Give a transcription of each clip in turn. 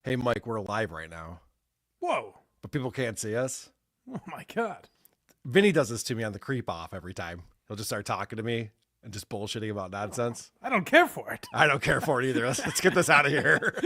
Hey, Mike, we're live right now, Whoa. but people can't see us. Oh, my God. Vinny does this to me on the creep off every time. He'll just start talking to me and just bullshitting about nonsense. I don't care for it. I don't care for it either. Let's get this out of here.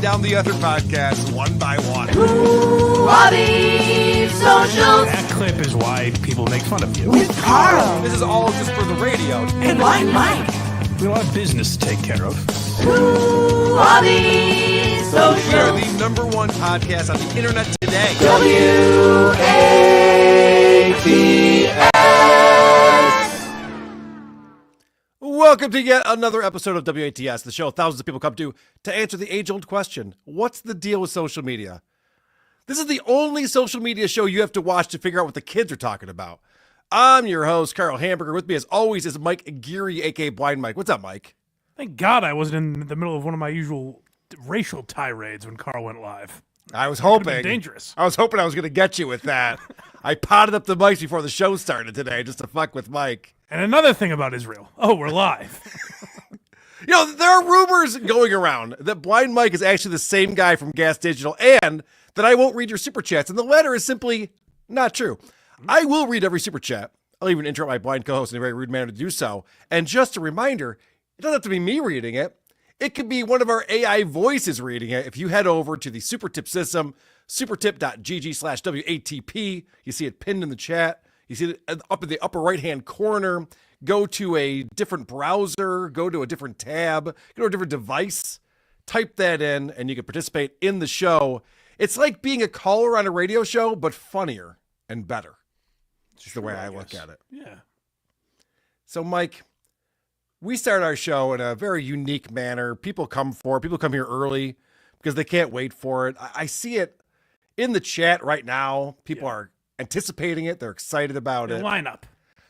Down the other podcasts one by one. Who are these socials? That clip is why people make fun of you. With Carl. This is all just for the radio. And Blind Mike. We have a lot of business to take care of. Who are these socials? We are the #1 podcast on the internet today. WATS. Welcome to yet another episode of WATS, the show thousands of people come to answer the age-old question, what's the deal with social media? This is the only social media show you have to watch to figure out what the kids are talking about. I'm your host, Carl Hamburger. With me, as always, is Mike Geary, a.k.a. Blind Mike. What's up, Mike? Thank God I wasn't in the middle of one of my usual racial tirades when Carl went live. I was hoping. Dangerous. I was hoping I was going to get you with that. I potted up the mics before the show started today just to fuck with Mike. And another thing about Israel. Oh, we're live. You know, there are rumors going around that Blind Mike is actually the same guy from Gas Digital and that I won't read your super chats. And the latter is simply not true. I will read every super chat. I'll even interrupt my blind co-host in a very rude manner to do so. And just a reminder, it doesn't have to be me reading it. It could be one of our AI voices reading it. If you head over to the Super Tip system, supertip.gg/WATP, you see it pinned in the chat. You see it up in the upper right-hand corner. go to a different browser, go to a different tab, go to a different device, type that in, and you can participate in the show. It's like being a caller on a radio show, but funnier and better. It's the way I look at it. Yeah. So, Mike, we start our show in a very unique manner. People come here early because they can't wait for it. I see it in the chat right now. People are anticipating it. They're excited about it.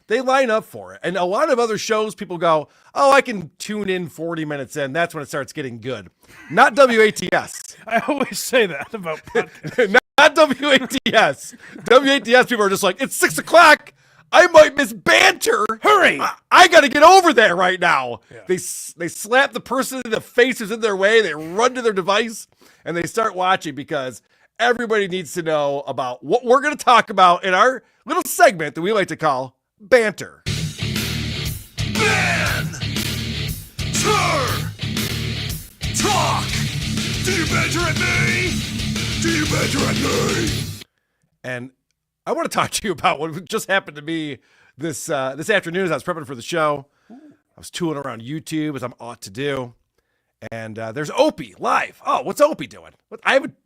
They line up for it. And a lot of other shows, people go, oh, I can tune in 40 minutes in. That's when it starts getting good. Not WATS. I always say that about podcasts. Not WATS. WATS people are just like, it's 6 o'clock. I might miss Banter. Hurry! I got to get over there right now. Yeah. They slap the person in the face who's in their way. They run to their device and they start watching because everybody needs to know about what we're going to talk about in our little segment that we like to call Banter. Talk. Do you banter at me? Do you banter at me? And I want to talk to you about what just happened to me this afternoon as I was prepping for the show. I was tooling around YouTube as I'm ought to do. And there's Opie live. Oh, what's Opie doing? I haven't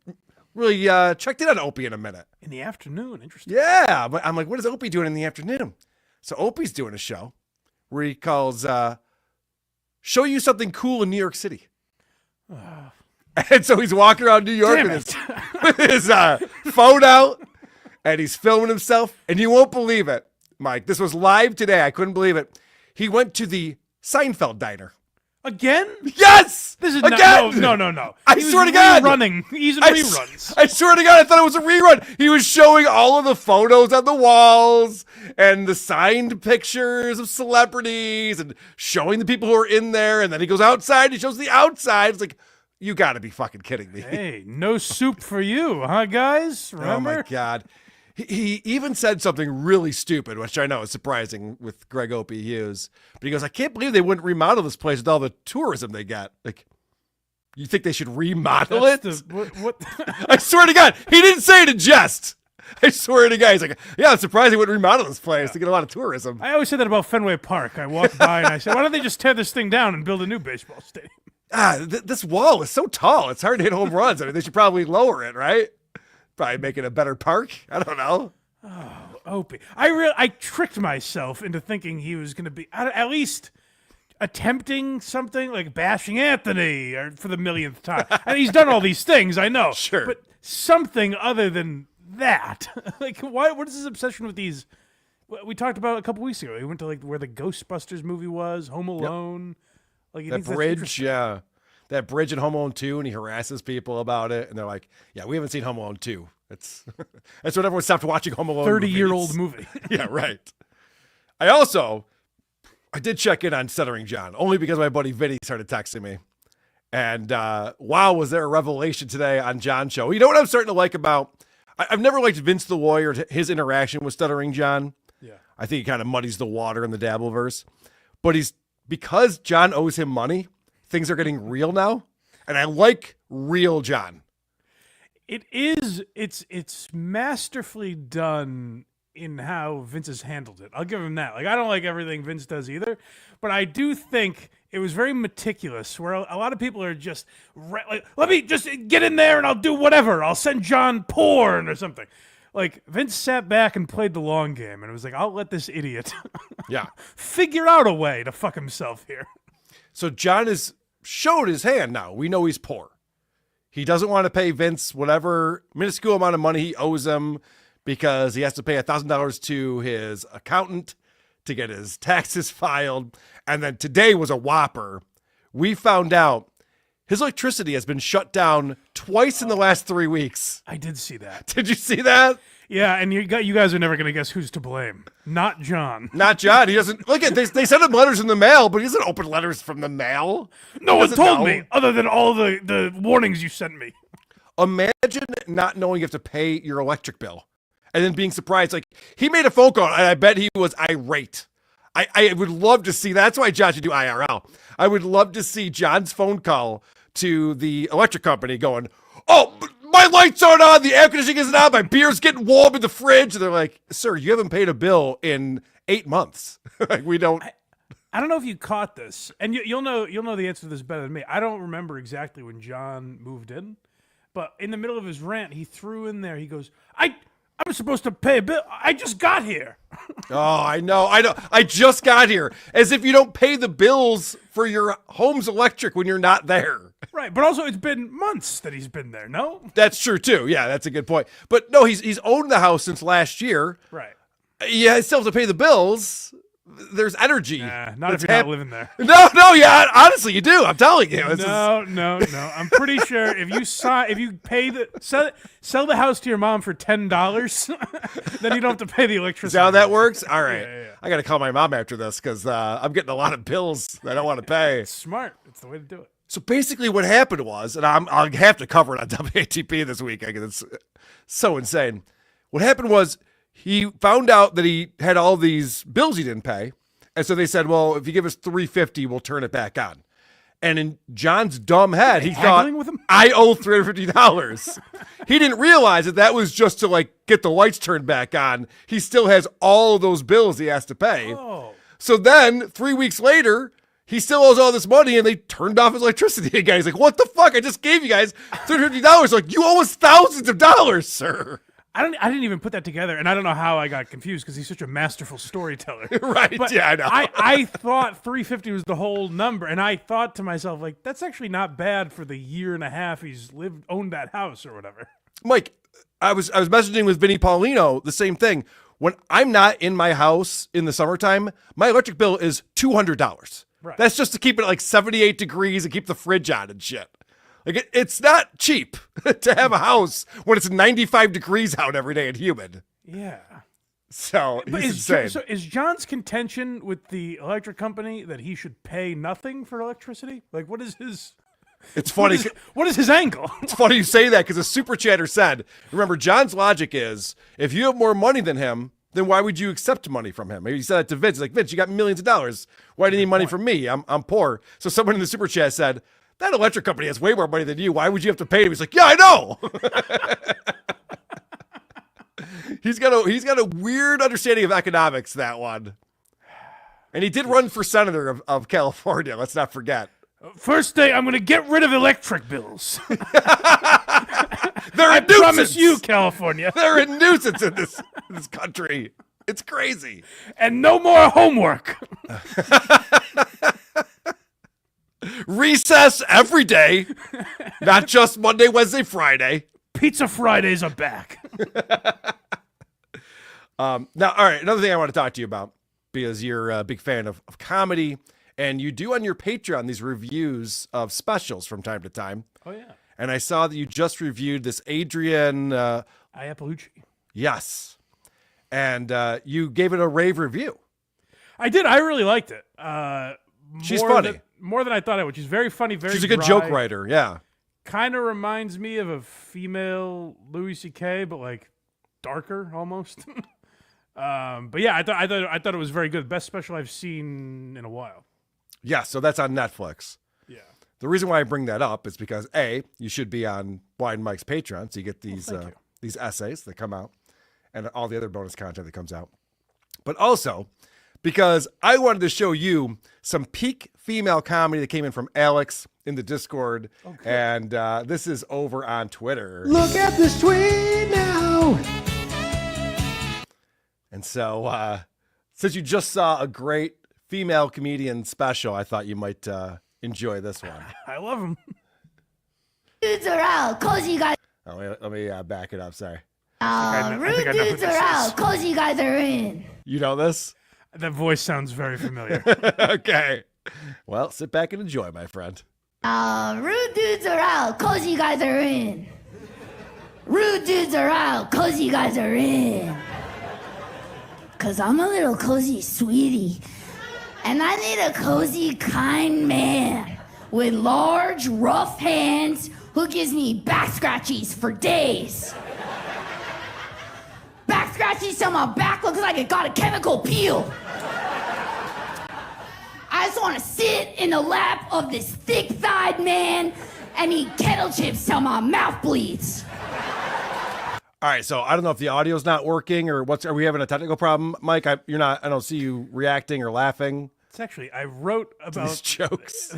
really checked in on Opie in a minute. In the afternoon, interesting. Yeah, but I'm like, what is Opie doing in the afternoon? So Opie's doing a show where he calls Show You Something Cool in New York City. And so he's walking around New York with his phone out, and he's filming himself. And you won't believe it, Mike. This was live today. I couldn't believe it. He went to the Seinfeld diner. Again? Yes! This is again! No. I swear to God. He's in reruns. I swear to God, I thought it was a rerun. He was showing all of the photos on the walls and the signed pictures of celebrities and showing the people who are in there. And then he goes outside. He shows the outside. It's like, you got to be fucking kidding me. Hey, no soup for you, huh, guys? Remember? Oh, my God. He even said something really stupid, which I know is surprising with Greg Opie Hughes. But he goes, I can't believe they wouldn't remodel this place with all the tourism they got. Like, you think they should remodel it? What? I swear to God, he didn't say it in jest. I swear to God, he's like, yeah, I'm surprised they wouldn't remodel this place to get a lot of tourism. I always say that about Fenway Park. I walk by and I say, why don't they just tear this thing down and build a new baseball stadium? This wall is so tall. It's hard to hit home runs. I mean, they should probably lower it, right? Probably make it a better park. I don't know. Oh, Opie. I tricked myself into thinking he was going to be at least attempting something like bashing Anthony or for the millionth time. And he's done all these things, I know. Sure. But something other than that. Like, what is his obsession with these? We talked about a couple weeks ago. He went to like where the Ghostbusters movie was, Home Alone. Yep. Like that bridge, yeah. That bridge in Home Alone 2, and he harasses people about it, and they're like, yeah, we haven't seen Home Alone 2. That's when everyone stopped watching Home Alone 30-year-old movie. Yeah, right. I did check in on Stuttering John, only because my buddy Vinny started texting me. And wow, was there a revelation today on John's show. You know what I'm starting to like about, I've never liked Vince the Warrior, his interaction with Stuttering John. Yeah. I think he kind of muddies the water in the Dabbleverse. But because John owes him money, things are getting real now, and I like real John. It's masterfully done in how Vince has handled it. I'll give him that. Like, I don't like everything Vince does either, but I do think it was very meticulous, where a lot of people are just like, let me just get in there and I'll do whatever. I'll send John porn or something. Like, Vince sat back and played the long game, and it was like, I'll let this idiot figure out a way to fuck himself here. So John has showed his hand now. We know he's poor. He doesn't want to pay Vince whatever minuscule amount of money he owes him because he has to pay $1,000 to his accountant to get his taxes filed. And then today was a whopper. We found out his electricity has been shut down twice in the last 3 weeks. I did see that. Did you see that? Yeah, and you guys are never going to guess who's to blame. Not John. Not John. He doesn't look at they send him letters in the mail, but he doesn't open letters from the mail. No one told me, other than all the warnings you sent me. Imagine not knowing you have to pay your electric bill and then being surprised. Like, he made a phone call, and I bet he was irate. I would love to see that. That's why John should do IRL. I would love to see John's phone call to the electric company going, oh, my lights aren't on, the air conditioning isn't on, my beer's getting warm in the fridge. And they're like, sir, you haven't paid a bill in 8 months. Like, we don't. I don't know if you caught this, and you'll know the answer to this better than me. I don't remember exactly when John moved in, but in the middle of his rant, he threw in there. He goes, I'm supposed to pay a bill. I just got here. Oh, I know. I just got here. As if you don't pay the bills for your home's electric when you're not there. Right, but also it's been months that he's been there, no? That's true, too. Yeah, that's a good point. But no, he's owned the house since last year. Right. Yeah, I still have to pay the bills. There's energy. Not if you're not living there. No, yeah, honestly, you do. I'm telling you. No. I'm pretty sure if you sell the house to your mom for $10, then you don't have to pay the electricity. Is that how that works? All right. Yeah. I got to call my mom after this because I'm getting a lot of bills that I don't want to pay. It's smart. It's the way to do it. So basically what happened was, and I'll have to cover it on WATP this week because it's so insane. What happened was he found out that he had all these bills he didn't pay. And so they said, well, if you give us $350, we'll turn it back on. And in John's dumb head, he thought, with him? I owe $350. He didn't realize that was just to like get the lights turned back on. He still has all of those bills he has to pay. Oh. So then 3 weeks later, he still owes all this money and they turned off his electricity again. He's like, what the fuck? I just gave you guys $350. Like, you owe us thousands of dollars, sir. I didn't even put that together, and I don't know how I got confused because he's such a masterful storyteller. Right, but yeah, I know. I thought 350 was the whole number, and I thought to myself, like, that's actually not bad for the year and a half he's owned that house or whatever. Mike, I was messaging with Vinny Paulino, the same thing. When I'm not in my house in the summertime, my electric bill is $200. Right. That's just to keep it at like 78 degrees and keep the fridge on and shit. Like it's not cheap to have a house when it's 95 degrees out every day and humid. Yeah. So he's insane. So is John's contention with the electric company that he should pay nothing for electricity? Like, what is his? It's funny. What is his angle? It's funny you say that because a super chatter said, remember, John's logic is if you have more money than him, then why would you accept money from him? He said that to Vince. He's like, Vince, you got millions of dollars. Why do you need money from me? I'm poor. So someone in the super chat said, that electric company has way more money than you. Why would you have to pay him? He's like, yeah, I know. He's got a weird understanding of economics, that one. And he did run for senator of California. Let's not forget. First day, I'm going to get rid of electric bills. They're I a nuisance. promise you, California. They're a nuisance in this country. It's crazy. And no more homework. Recess every day, not just Monday, Wednesday, Friday. Pizza Fridays are back. Now, all right, another thing I want to talk to you about, because you're a big fan of comedy, and you do on your Patreon these reviews of specials from time to time. Oh, yeah. And I saw that you just reviewed this Adrian... Iapalucci. Yes. And you gave it a rave review. I did. I really liked it. She's funny. More than I thought I would. She's very funny, very She's a good dry. joke writer, yeah. Kind of reminds me of a female Louis C.K., but like darker almost. But yeah, I thought it was very good. Best special I've seen in a while. Yeah, so that's on Netflix. Yeah. The reason why I bring that up is because A, you should be on Blind Mike's Patreon, so you get these essays that come out and all the other bonus content that comes out. But also because I wanted to show you some peak female comedy that came in from Alex in the Discord. Okay. And this is over on Twitter. Look at this tweet now. And so since you just saw a great female comedian special, I thought you might enjoy this one. I love him. Dudes are out, cozy guys. Oh, let me back it up. Sorry. Rude dudes are out, cozy guys are in. You know this? That voice sounds very familiar. Okay. Well, sit back and enjoy, my friend. Rude dudes are out, cozy guys are in. Rude dudes are out, cozy guys are in. Cause I'm a little cozy sweetie. And I need a cozy, kind man with large, rough hands who gives me back scratchies for days. Back scratchies till my back looks like it got a chemical peel. I just want to sit in the lap of this thick-thighed man and eat kettle chips till my mouth bleeds. All right, so I don't know if the audio's not working or are we having a technical problem, Mike? I don't see you reacting or laughing. It's actually, I wrote about These jokes.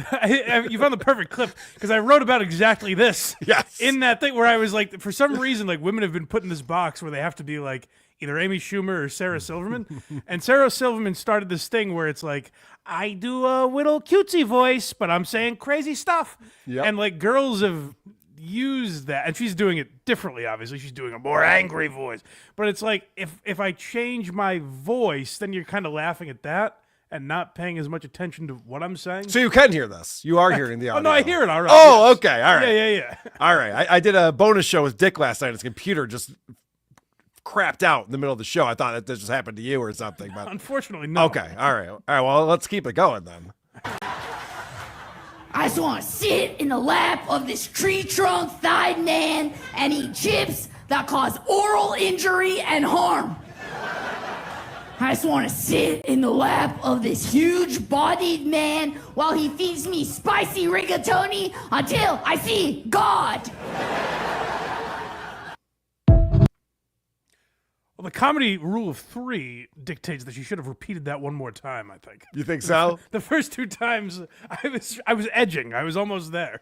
you found the perfect clip because I wrote about exactly this. Yes. In that thing where I was like, for some reason, like women have been put in this box where they have to be like either Amy Schumer or Sarah Silverman. And Sarah Silverman started this thing where it's like, I do a little cutesy voice, but I'm saying crazy stuff. Yep. And like girls have used that, and she's doing it differently. Obviously, she's doing a more angry voice. But it's like if I change my voice, then you're kind of laughing at that and not paying as much attention to what I'm saying. So you can hear this. You are hearing the audio. Oh no, I hear it already. Oh, yes. okay. All right. Yeah. All right. I did a bonus show with Dick last night. His computer just crapped out in the middle of the show. I thought that this just happened to you or something. But Unfortunately, no. okay. All right. Well, let's keep it going then. I just want to sit in the lap of this tree trunk thighed man and eat chips that cause oral injury and harm. I just want to sit in the lap of this huge-bodied man while he feeds me spicy rigatoni until I see God. Well, the comedy rule of 3 dictates that you should have repeated that one more time, I think. You think so? The first 2 times, I was edging. I was almost there.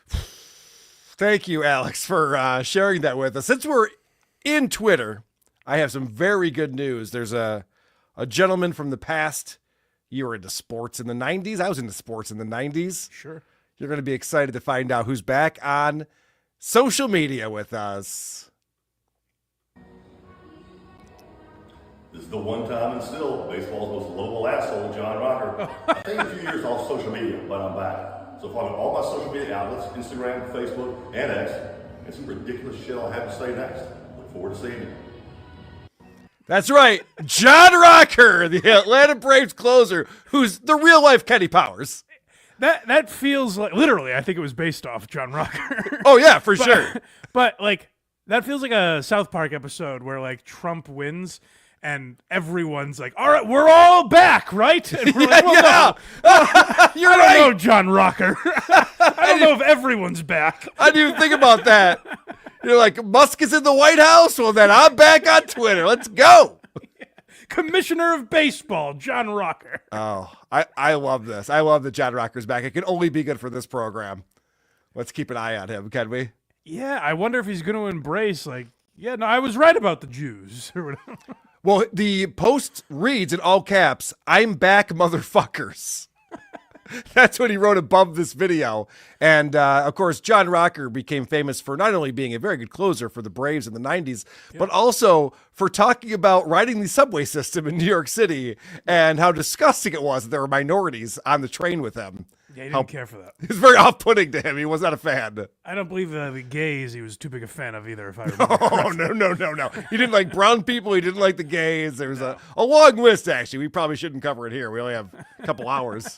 Thank you, Alex, for sharing that with us. Since we're in Twitter, I have some very good news. There's a gentleman from the past. You were into sports in the 90s. I was into sports in the 90s. Sure. You're going to be excited to find out who's back on social media with us. This is the one time and still baseball's most lovable asshole, John Rocker. I think a few years off social media, but I'm back. So follow all my social media outlets, Instagram, Facebook, and X, and some ridiculous shit I'll have to say next. Look forward to seeing you. That's right. John Rocker, the Atlanta Braves closer, who's the real life Kenny Powers. That feels like, literally, I think it was based off John Rocker. Oh, yeah, for sure. But, like, that feels like a South Park episode where, like, Trump wins and everyone's like, all right, we're all back, right? And we're like, well, no. You're I right. don't know, John Rocker. I don't know if everyone's back. I didn't even think about that. You're like, Musk is in the White House? Well, then I'm back on Twitter. Let's go. Commissioner of Baseball, John Rocker. Oh, I love this. I love that John Rocker's back. It can only be good for this program. Let's keep an eye on him, can we? Yeah, I wonder if he's going to embrace, like, yeah, no, I was right about the Jews. Or whatever. Well, the post reads in all caps, I'm back, motherfuckers. That's what he wrote above this video. And, of course, John Rocker became famous for not only being a very good closer for the Braves in the 90s, but also for talking about riding the subway system in New York City and how disgusting it was that there were minorities on the train with him. Yeah, he didn't care for that. It was very off-putting to him. He was not a fan. I don't believe the gays he was too big a fan of either, if I remember Oh, no. He didn't like brown people. He didn't like the gays. There was a long list, actually. We probably shouldn't cover it here. We only have a couple hours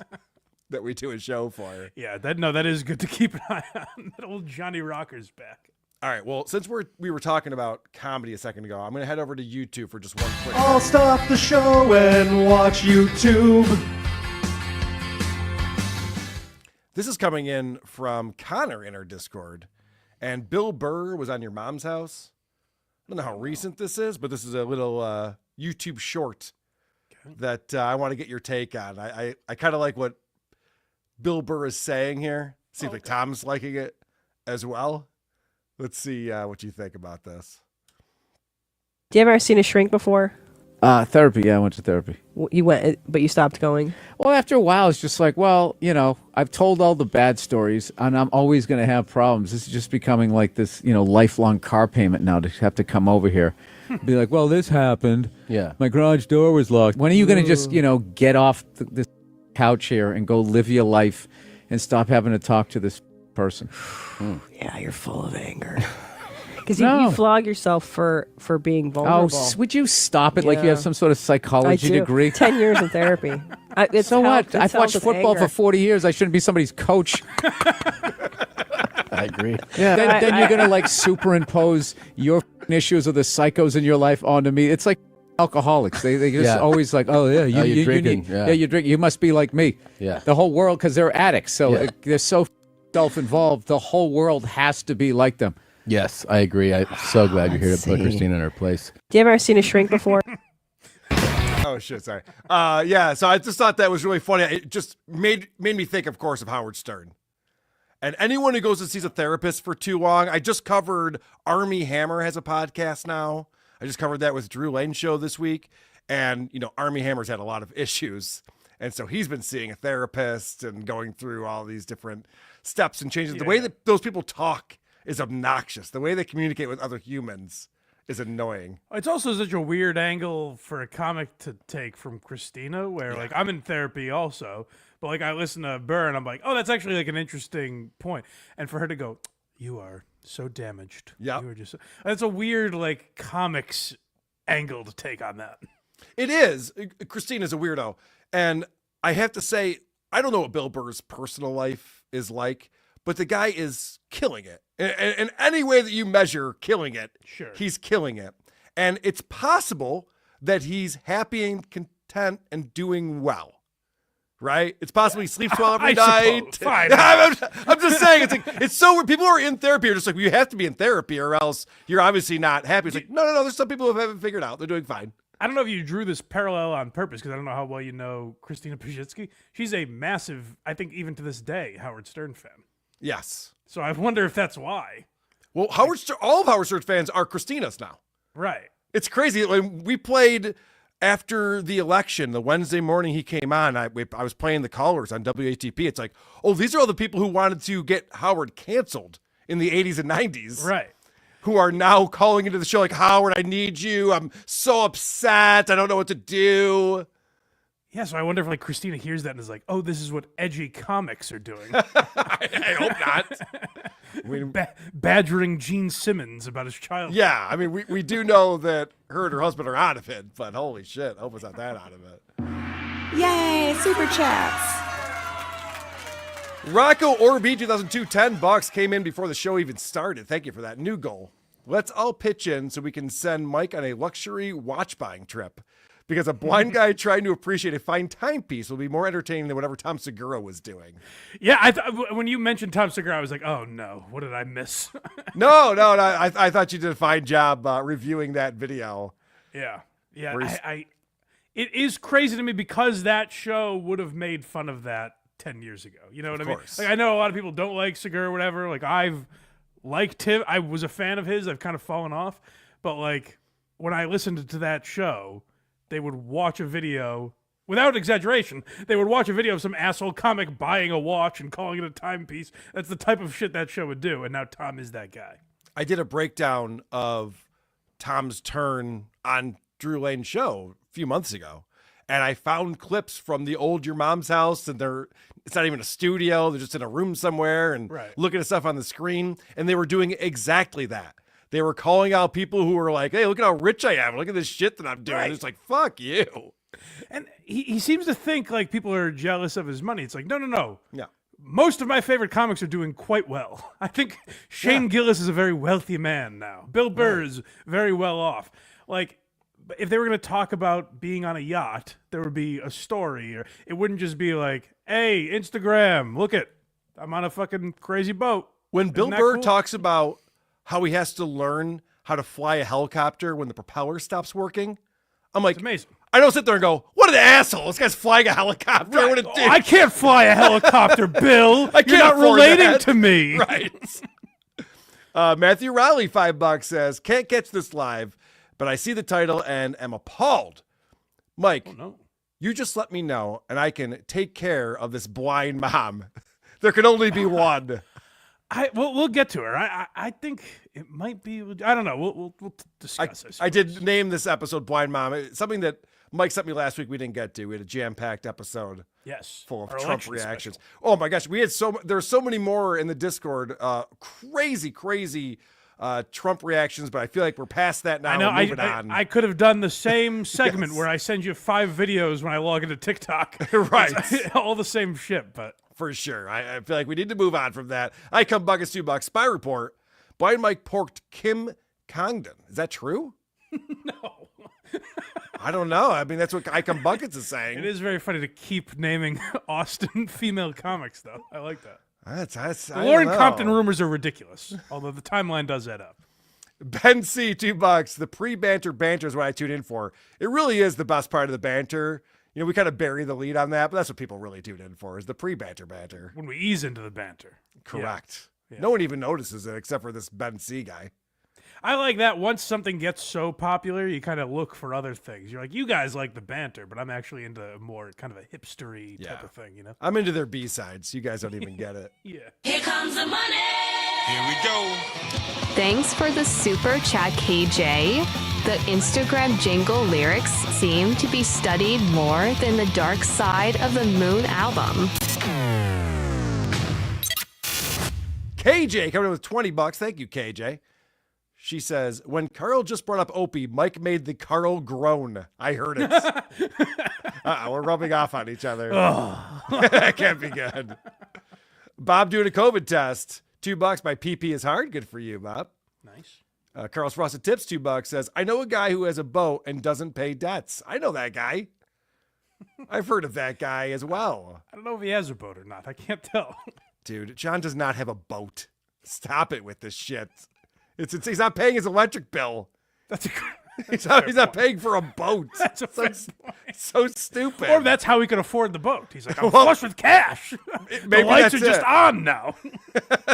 that we do a show for. Yeah, that is good to keep an eye on. That old Johnny Rocker's back. All right, well, since we were talking about comedy a second ago, I'm going to head over to YouTube for just one quick I'll stop the show and watch YouTube. This is coming in from Connor in our Discord. And Bill Burr was on your mom's house. I don't know how recent this is, but this is a little YouTube short that I want to get your take on. I kind of like what Bill Burr is saying here. Seems like Tom's liking it as well. Let's see what you think about this. Do you ever seen a shrink before? Therapy. Yeah, I went to therapy. You went, but you stopped going. Well, after a while, it's just like, well, I've told all the bad stories, and I'm always going to have problems. This is just becoming like this, lifelong car payment now to have to come over here. Be like, well, this happened. Yeah. My garage door was locked. When are you going to just, get off this couch here and go live your life and stop having to talk to this person? Yeah, you're full of anger. Because you flog yourself for being vulnerable. Oh, would you stop it like you have some sort of psychology degree? 10 years in therapy. So what? I've watched football for 40 years. I shouldn't be somebody's coach. I agree. Yeah. Then you're going to superimpose your issues or the psychos in your life onto me. It's like alcoholics. They just always like, oh, yeah, you're drinking. You drink. You must be like me. Yeah. The whole world, because they're addicts. So they're so self-involved. The whole world has to be like them. Yes, I agree. I'm so glad you're here to put Christine in her place. Do you ever seen a shrink before? Oh shit, sorry. Yeah, so I just thought that was really funny. It just made me think, of course, of Howard Stern. And anyone who goes and sees a therapist for too long, I just covered Army Hammer has a podcast now. I just covered that with Drew Lane's show this week. And, Army Hammer's had a lot of issues. And so he's been seeing a therapist and going through all these different steps and changes. The way that those people talk is obnoxious. The way they communicate with other humans is annoying. It's also such a weird angle for a comic to take from Christina, where like I'm in therapy also, but like I listen to Burr and I'm like, oh, that's actually like an interesting point. And for her to go, you are so damaged. Yeah, you were just. That's a weird like comics angle to take on that. It is. Christina's a weirdo, and I have to say, I don't know what Bill Burr's personal life is like, but the guy is killing it. In any way that you measure killing it, sure, he's killing it. And it's possible that he's happy and content and doing well, right? It's possible he sleeps well every night. Fine. I'm just saying, it's so weird. People who are in therapy are just like, well, you have to be in therapy or else you're obviously not happy. It's like, no, there's some people who haven't figured out. They're doing fine. I don't know if you drew this parallel on purpose because I don't know how well you know Christina Pajitsky. She's a massive, I think even to this day, Howard Stern fan. Yes. So I wonder if that's why. Well, all of Howard Stern fans are Christina's now. Right. It's crazy. When we played after the election, the Wednesday morning he came on, I was playing the callers on WATP. It's like, oh, these are all the people who wanted to get Howard canceled in the 80s and 90s. Right. Who are now calling into the show like, Howard, I need you. I'm so upset. I don't know what to do. Yeah, so I wonder if like Christina hears that and is like, oh, this is what edgy comics are doing. I hope not. Badgering Gene Simmons about his child. Yeah, I mean, we do know that her and her husband are out of it, but holy shit, I hope it's not that out of it. Yay, super chats. Rocco Orby 2002, $10 came in before the show even started. Thank you for that new goal. Let's all pitch in so we can send Mike on a luxury watch buying trip. Because a blind guy trying to appreciate a fine timepiece will be more entertaining than whatever Tom Segura was doing. Yeah, when you mentioned Tom Segura, I was like, oh no, what did I miss? No, I thought you did a fine job reviewing that video. Yeah. It is crazy to me because that show would have made fun of that 10 years ago. You know what I mean? Like, I know a lot of people don't like Segura or whatever. Like, I've liked him. I was a fan of his. I've kind of fallen off. But, like, when I listened to that show, they would watch a video, without exaggeration, they would watch a video of some asshole comic buying a watch and calling it a timepiece. That's the type of shit that show would do. And now Tom is that guy. I did a breakdown of Tom's turn on Drew Lane's show a few months ago. And I found clips from the old Your Mom's House, and it's not even a studio. They're just in a room somewhere and looking at stuff on the screen. And they were doing exactly that. They were calling out people who were like, hey, look at how rich I am. Look at this shit that I'm doing. Right. It's like, fuck you. And he seems to think like people are jealous of his money. It's like, no. Yeah. Most of my favorite comics are doing quite well. I think Shane Gillis is a very wealthy man now. Bill Burr is very well off. Like, if they were going to talk about being on a yacht, there would be a story. Or it wouldn't just be like, hey, Instagram, look it. I'm on a fucking crazy boat. When Bill Burr talks about how he has to learn how to fly a helicopter when the propeller stops working, I'm like, it's amazing. I don't sit there and go, what an asshole. This guy's flying a helicopter. Right. What a dick. I can't fly a helicopter, Bill. You're not relating to me. Right. Matthew Rowley, $5 says, can't catch this live, but I see the title and am appalled. Mike, you just let me know, and I can take care of this blind mom. There can only be one. We'll get to her. I think it might be. I don't know. We'll discuss this. I did name this episode "Blind Mom." It's something that Mike sent me last week. We didn't get to. We had a jam-packed episode. Yes, full of Trump reactions. Special. Oh my gosh, we had there's so many more in the Discord. Crazy Trump reactions, but I feel like we're past that now. I know. Moving on. I could have done the same segment where I send you 5 videos when I log into TikTok. Right, all the same shit, but. For sure. I feel like we need to move on from that. I come buckets, $2. Spy report. Blind Mike porked Kim Congdon. Is that true? No. I don't know. I mean, that's what I come buckets is saying. It is very funny to keep naming Austin female comics, though. I like that. That's the Lauren Compton rumors are ridiculous, although the timeline does add up. Ben C, $2. The pre-banter banter is what I tune in for. It really is the best part of the banter. You know, we kind of bury the lead on that, but that's what people really tune in for, is the pre-banter banter. When we ease into the banter. Correct. Yeah. No one even notices it except for this Ben C guy. I like that once something gets so popular, you kind of look for other things. You're like, you guys like the banter, but I'm actually into a more kind of a hipstery type of thing, you know? I'm into their B-sides. You guys don't even get it. Yeah. Here comes the money. Here we go. Thanks for the super chat, KJ. The Instagram jingle lyrics seem to be studied more than the Dark Side of the Moon album. KJ coming in with $20. Thank you, KJ. She says, when Carl just brought up Opie, Mike made the Carl groan. I heard it. We're rubbing off on each other. That can't be good. Bob doing a COVID test. $2. My PP is hard. Good for you, Bob. Nice. Carl's Frosted Tips, $2, says, I know a guy who has a boat and doesn't pay debts. I know that guy. I've heard of that guy as well. I don't know if he has a boat or not. I can't tell. Dude, John does not have a boat. Stop it with this shit. He's not paying his electric bill. That's a he's not paying for a boat. That's a so stupid. Or that's how he could afford the boat. He's like, I'm flush with cash. Maybe the lights that's are just it. on now.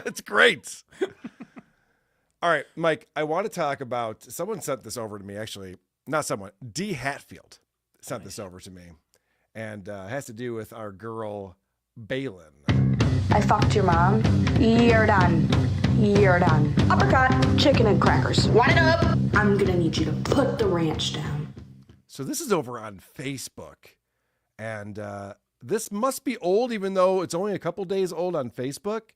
It's great. All right, Mike, I want to talk about, someone sent this over to me, actually. Not someone, D. Hatfield sent this over to me. And it has to do with our girl, Baylen. I fucked your mom. You're done. You're done. Uppercut, chicken and crackers. Want it up? I'm gonna need you to put the ranch down. So this is over on Facebook. And this must be old, even though it's only a couple days old on Facebook.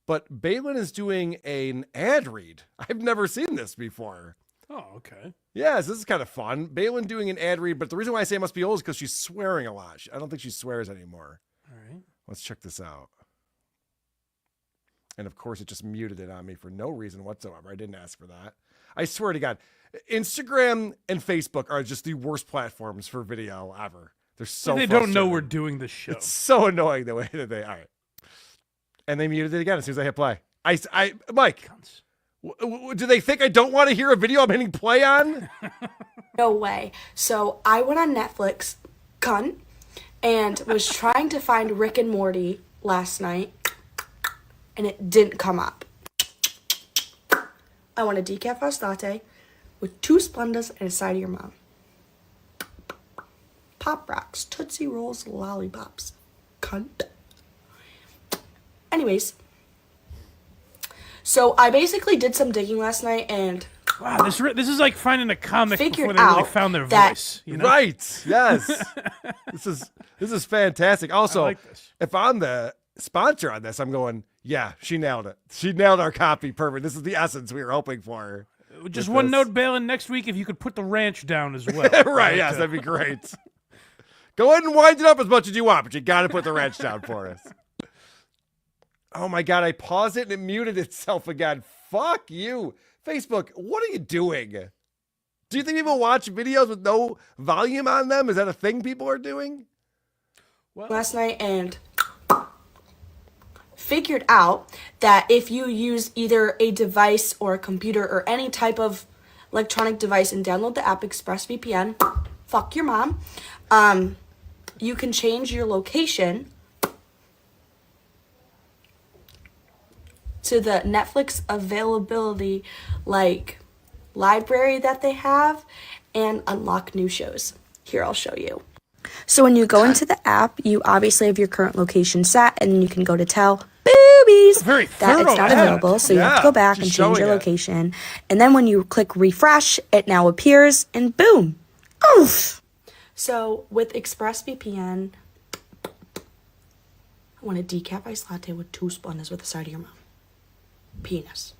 But Baylen is doing an ad read. I've never seen this before. Oh, okay. Yes, this is kind of fun. Baylen doing an ad read, but the reason why I say it must be old is because she's swearing a lot. I don't think she swears anymore. All right. Let's check this out. And of course, it just muted it on me for no reason whatsoever. I didn't ask for that. I swear to God, Instagram and Facebook are just the worst platforms for video ever. They're so They don't know frustrating. we're doing this show. It's so annoying the way that they. All right. And they muted it again as soon as I hit play. Mike, do they think I don't want to hear a video I'm hitting play on? No way. So I went on Netflix, cunt, and was trying to find Rick and Morty last night, and it didn't come up. I want a decaf iced latte with 2 Splendas and a side of your mom. Pop Rocks, Tootsie Rolls, lollipops. Cunt. Anyways, so I basically did some digging last night and wow, this is like finding a comic before they really found their that- voice. You know? Right. Yes. This is fantastic. Also, I like this. if I'm the sponsor on this, I'm going, yeah, she nailed it. She nailed our copy. Perfect. This is the essence we were hoping for. Just with one this. note, Baylen, next week, if you could put the ranch down as well. Right. Yes, that'd be great. Go ahead and wind it up as much as you want, but you got to put the ranch down for us. Oh my God, I paused it and it muted itself again. Fuck you. Facebook, what are you doing? Do you think people watch videos with no volume on them? Is that a thing people are doing? last night and figured out that if you use either a device or a computer or any type of electronic device and download the app ExpressVPN, fuck your mom, you can change your location to the Netflix availability like library that they have and unlock new shows. Here, I'll show you. So when you go into the app, you obviously have your current location set, and then you can go to tell boobies that it's not available. So you have to go back and change your location. And then when you click refresh, it now appears, and boom. Oof. So with ExpressVPN, I want a decaf iced latte with 2 Splendas with the side of your mouth. Penis.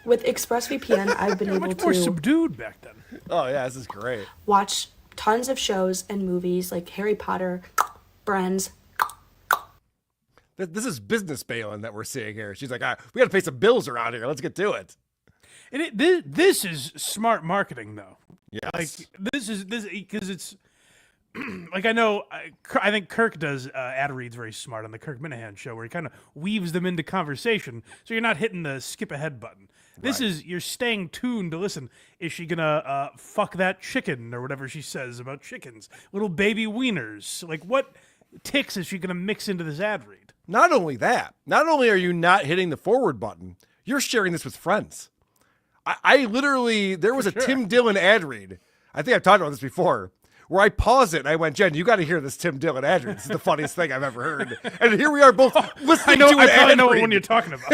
With ExpressVPN, I've been able much more to subdued back then. Oh yeah, this is great. watch tons of shows and movies like Harry Potter, Friends. This is business Baylen that we're seeing here. She's like, we got to pay some bills around here. Let's get to it. And this is smart marketing, though. Yes. Like this because it's like I think Kirk does ad reads very smart on the Kirk Minahan show, where he kind of weaves them into conversation, so you're not hitting the skip ahead button. This is, you're staying tuned to listen. Is she gonna fuck that chicken or whatever she says about chickens? Little baby wieners. Like, what ticks is she gonna mix into this ad read? Not only that, not only are you not hitting the forward button, you're sharing this with friends. I literally, there was a Tim Dillon ad read. I think I've talked about this before, where I paused it and I went, Jen, you got to hear this Tim Dillon ad read. This is the funniest thing I've ever heard. And here we are both listening to an ad read. I probably know what one you're talking about.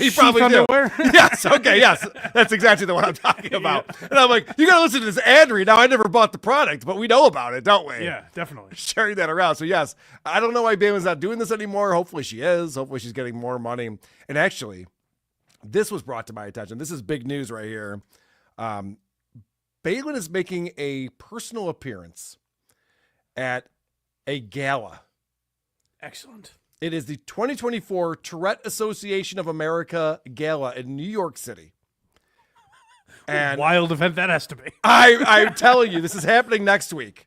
You probably do. Yes, okay, yes. That's exactly the one I'm talking about. And I'm like, you got to listen to this ad read. Now, I never bought the product, but we know about it, don't we? Yeah, definitely. Sharing that around. So, yes, I don't know why Baylen's not doing this anymore. Hopefully she is. Hopefully she's getting more money. And actually, this was brought to my attention. This is big news right here. Baylen is making a personal appearance at a gala. Excellent. It is the 2024 Tourette Association of America Gala in New York City. And wild event that has to be. I'm telling you, this is happening next week.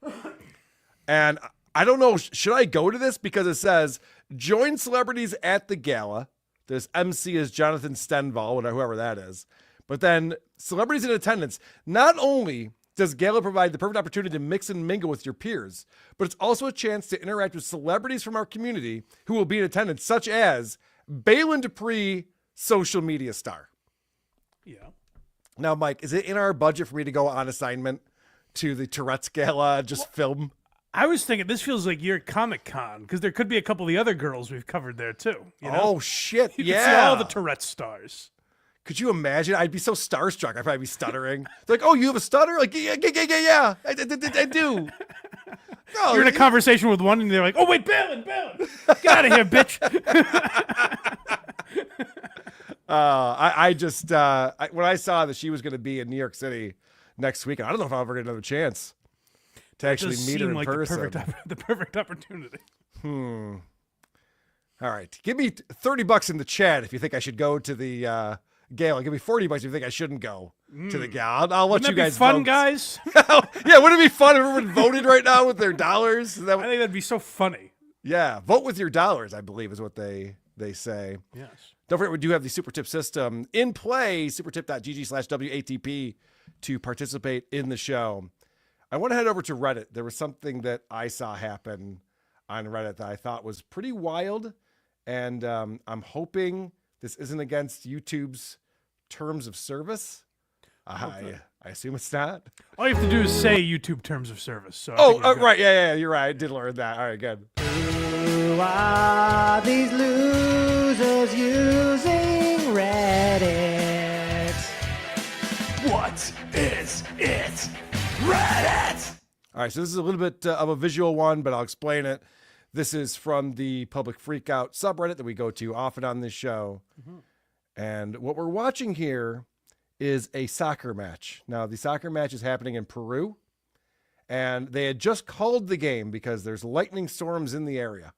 And I don't know, should I go to this? Because it says, join celebrities at the gala. This MC is Jonathan Stenval, whoever that is. But then celebrities in attendance. Not only does Gala provide the perfect opportunity to mix and mingle with your peers, but it's also a chance to interact with celebrities from our community who will be in attendance, such as Baylen Dupree, social media star. Yeah. Now, Mike, is it in our budget for me to go on assignment to the Tourette's Gala, just film? I was thinking this feels like your Comic-Con, because there could be a couple of the other girls we've covered there, too. You know? Oh, shit, you yeah. could see all the Tourette stars. Could you imagine? I'd be so starstruck. I'd probably be stuttering. They're like, oh, you have a stutter? Like, yeah. I do. No, You're in a conversation with one, and they're like, oh, wait, Baylen. Get out of here, bitch. When I saw that she was going to be in New York City next week, I don't know if I'll ever get another chance to actually meet her in person. The perfect opportunity. All right. Give me $30 in the chat if you think I should go to the gala. Give me $40 if you think I shouldn't go to the gala. I'll let you guys fun, vote. guys? Yeah, wouldn't it be fun if everyone voted right now with their dollars? I think that'd be so funny. Yeah, vote with your dollars, I believe, is what they say. Yes. Don't forget, we do have the super tip system in play, supertip.gg/WATP to participate in the show. I want to head over to Reddit. There was something that I saw happen on Reddit that I thought was pretty wild, and I'm hoping this isn't against YouTube's terms of service. I assume it's not. All you have to do is say YouTube terms of service. So right. Yeah, you're right. I did learn that. All right, good. Who are these losers using Reddit? What is it? Reddit! All right, so this is a little bit of a visual one, but I'll explain it. This is from the public freakout subreddit that we go to often on this show. Mm-hmm. And what we're watching here is a soccer match. Now, the soccer match is happening in Peru, and they had just called the game because there's lightning storms in the area.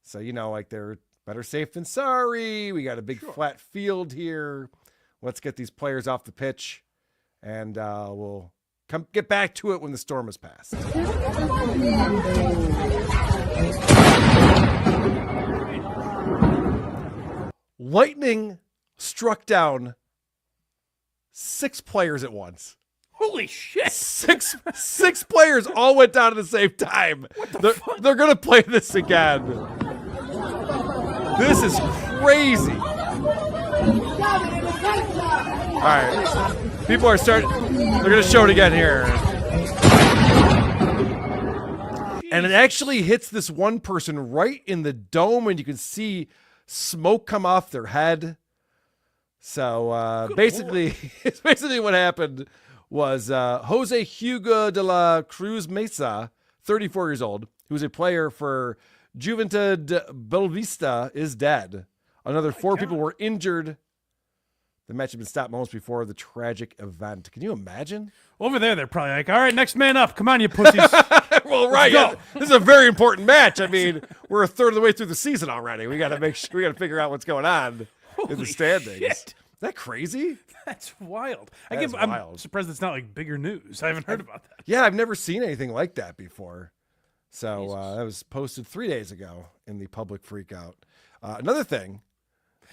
So, like they're better safe than sorry. We got a big flat field here. Let's get these players off the pitch, and we'll get back to it when the storm has passed. Lightning struck down 6 players at once. Holy shit! Six players all went down at the same time. They're gonna play this again. This is crazy. All right, people are starting. They're gonna show it again here, and it actually hits this one person right in the dome, and you can see smoke come off their head. So basically what happened was Jose Hugo de la Cruz Mesa, 34 years old, who's a player for Juventud Belvista, is dead. Another 4 people were injured. The match had been stopped moments before the tragic event. Can you imagine? Over there, they're probably like, all right, next man up. Come on, you pussies. Well, right. Yeah, this is a very important match. I mean, we're a third of the way through the season already. We got to figure out what's going on in the standings. Shit. Is that crazy? That's wild. I'm I'm surprised it's not like bigger news. I haven't heard about that. Yeah, I've never seen anything like that before. So that was posted 3 days ago in the public freakout. Another thing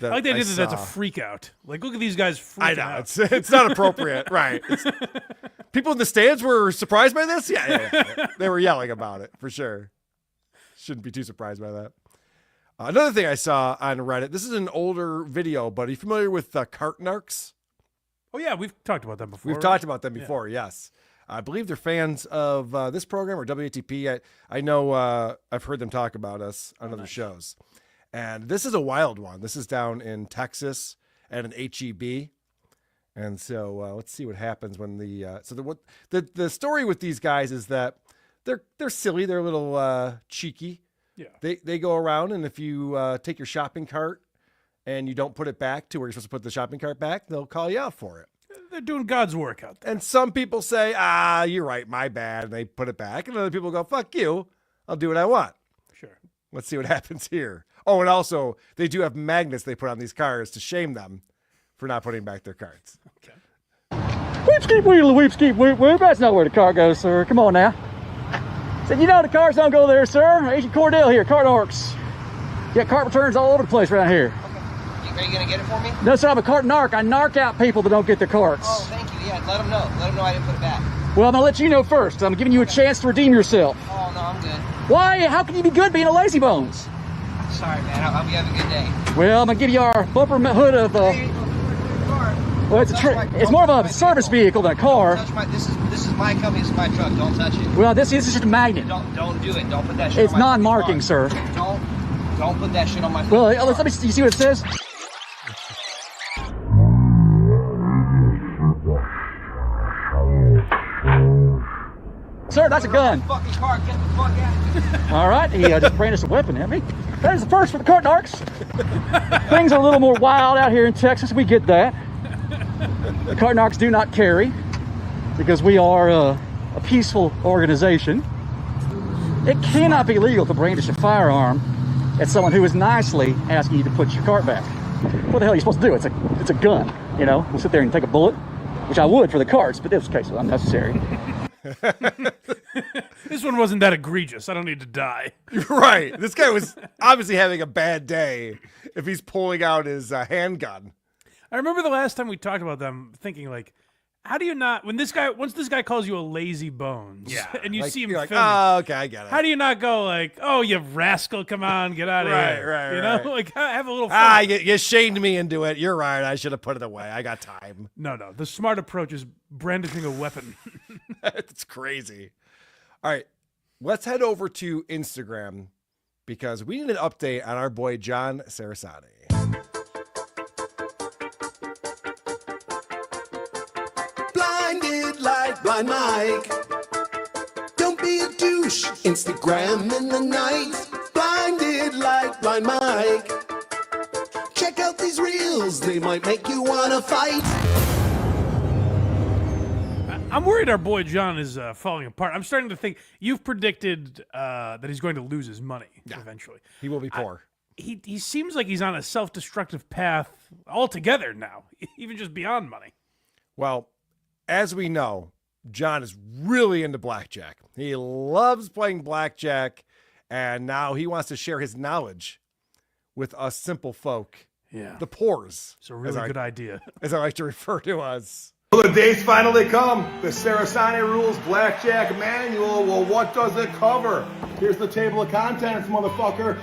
I like they did that as a saw. freak out. Like, look at these guys freaking I know out. it's not appropriate, right? People in the stands were surprised by this. Yeah. They were yelling about it for sure. Shouldn't be too surprised by that. Another thing I saw on Reddit. This is an older video, but are you familiar with cart narcs? Oh yeah, we've talked about them before. We've talked about them before. Yes, I believe they're fans of this program or WATP. I know I've heard them talk about us on other shows, and this is a wild one. This is down in Texas at an HEB, and so let's see what happens when the story with these guys is that they're silly, they're a little cheeky. Yeah, they go around, and if you take your shopping cart and you don't put it back to where you're supposed to put the shopping cart back, they'll call you out for it. They're doing God's work out there. And some people say, you're right, my bad, and they put it back. And other people go, fuck you, I'll do what I want. Sure. Let's see what happens here. Oh, and also, they do have magnets they put on these cars to shame them for not putting back their carts. Okay. Weepskeep wheelie, weepskeep whoop whoop. That's not where the car goes, sir. Come on now. Said, you know the cars don't go there, sir. Agent Cordell here, Cart Narcs. Got cart returns all over the place around here. Are you gonna get it for me? No, sir, I'm a cart narc. I narc out people that don't get their carts. Oh, thank you. Yeah, let them know. Let them know I didn't put it back. Well, I'm gonna let you know first. I'm giving you a chance to redeem yourself. Oh, no, I'm good. Why? How can you be good being a lazy bones? Sorry, man. I hope you have a good day. Well, I'm gonna give you our bumper hood of. Well, it's more of a service vehicle than a car. This is my company. This is my truck. Don't touch it. Well, this is just a magnet. Don't do it. Don't put that shit. It's on my non-marking, car. sir. Don't put that shit on my. Well, let me. You see what it says? Sir, that's a gun. Fucking car. Get the fuck out. All right, he just brandished a weapon at me. That is the first for the cart narcs. Things are a little more wild out here in Texas. We get that. The cart narcs do not carry because we are a peaceful organization. It cannot be legal to brandish a firearm at someone who is nicely asking you to put your cart back. What the hell are you supposed to do? It's a gun, you know. We'll sit there and take a bullet, which I would for the carts, but this case is unnecessary. This one wasn't that egregious. I don't need to die. Right. This guy was obviously having a bad day if he's pulling out his handgun. I remember the last time we talked about them thinking like, how do you not, once this guy calls you a lazy bones, and you see him like, filming, oh, okay, I get it. how do you not go like, oh, you rascal, come on, get out of here. Right, you right. know, like have a little fun. You shamed me into it. You're right. I should have put it away. I got time. No. The smart approach is brandishing a weapon. It's crazy. All right. Let's head over to Instagram because we need an update on our boy, John Sarasani. Blinded like Blind Mike. Don't be a douche. Instagram in the night. Blinded like Blind Mike. Check out these reels. They might make you wanna fight. I'm worried our boy John is falling apart. I'm starting to think you've predicted that he's going to lose his money eventually. He will be poor. He seems like he's on a self-destructive path altogether now, even just beyond money. Well, as we know, John is really into blackjack. He loves playing blackjack, and now he wants to share his knowledge with us simple folk, the poors. It's a really good idea. As I like to refer to us. Well, the day's finally come. The Sarasani Rules Blackjack Manual. Well, what does it cover? Here's the table of contents, motherfucker.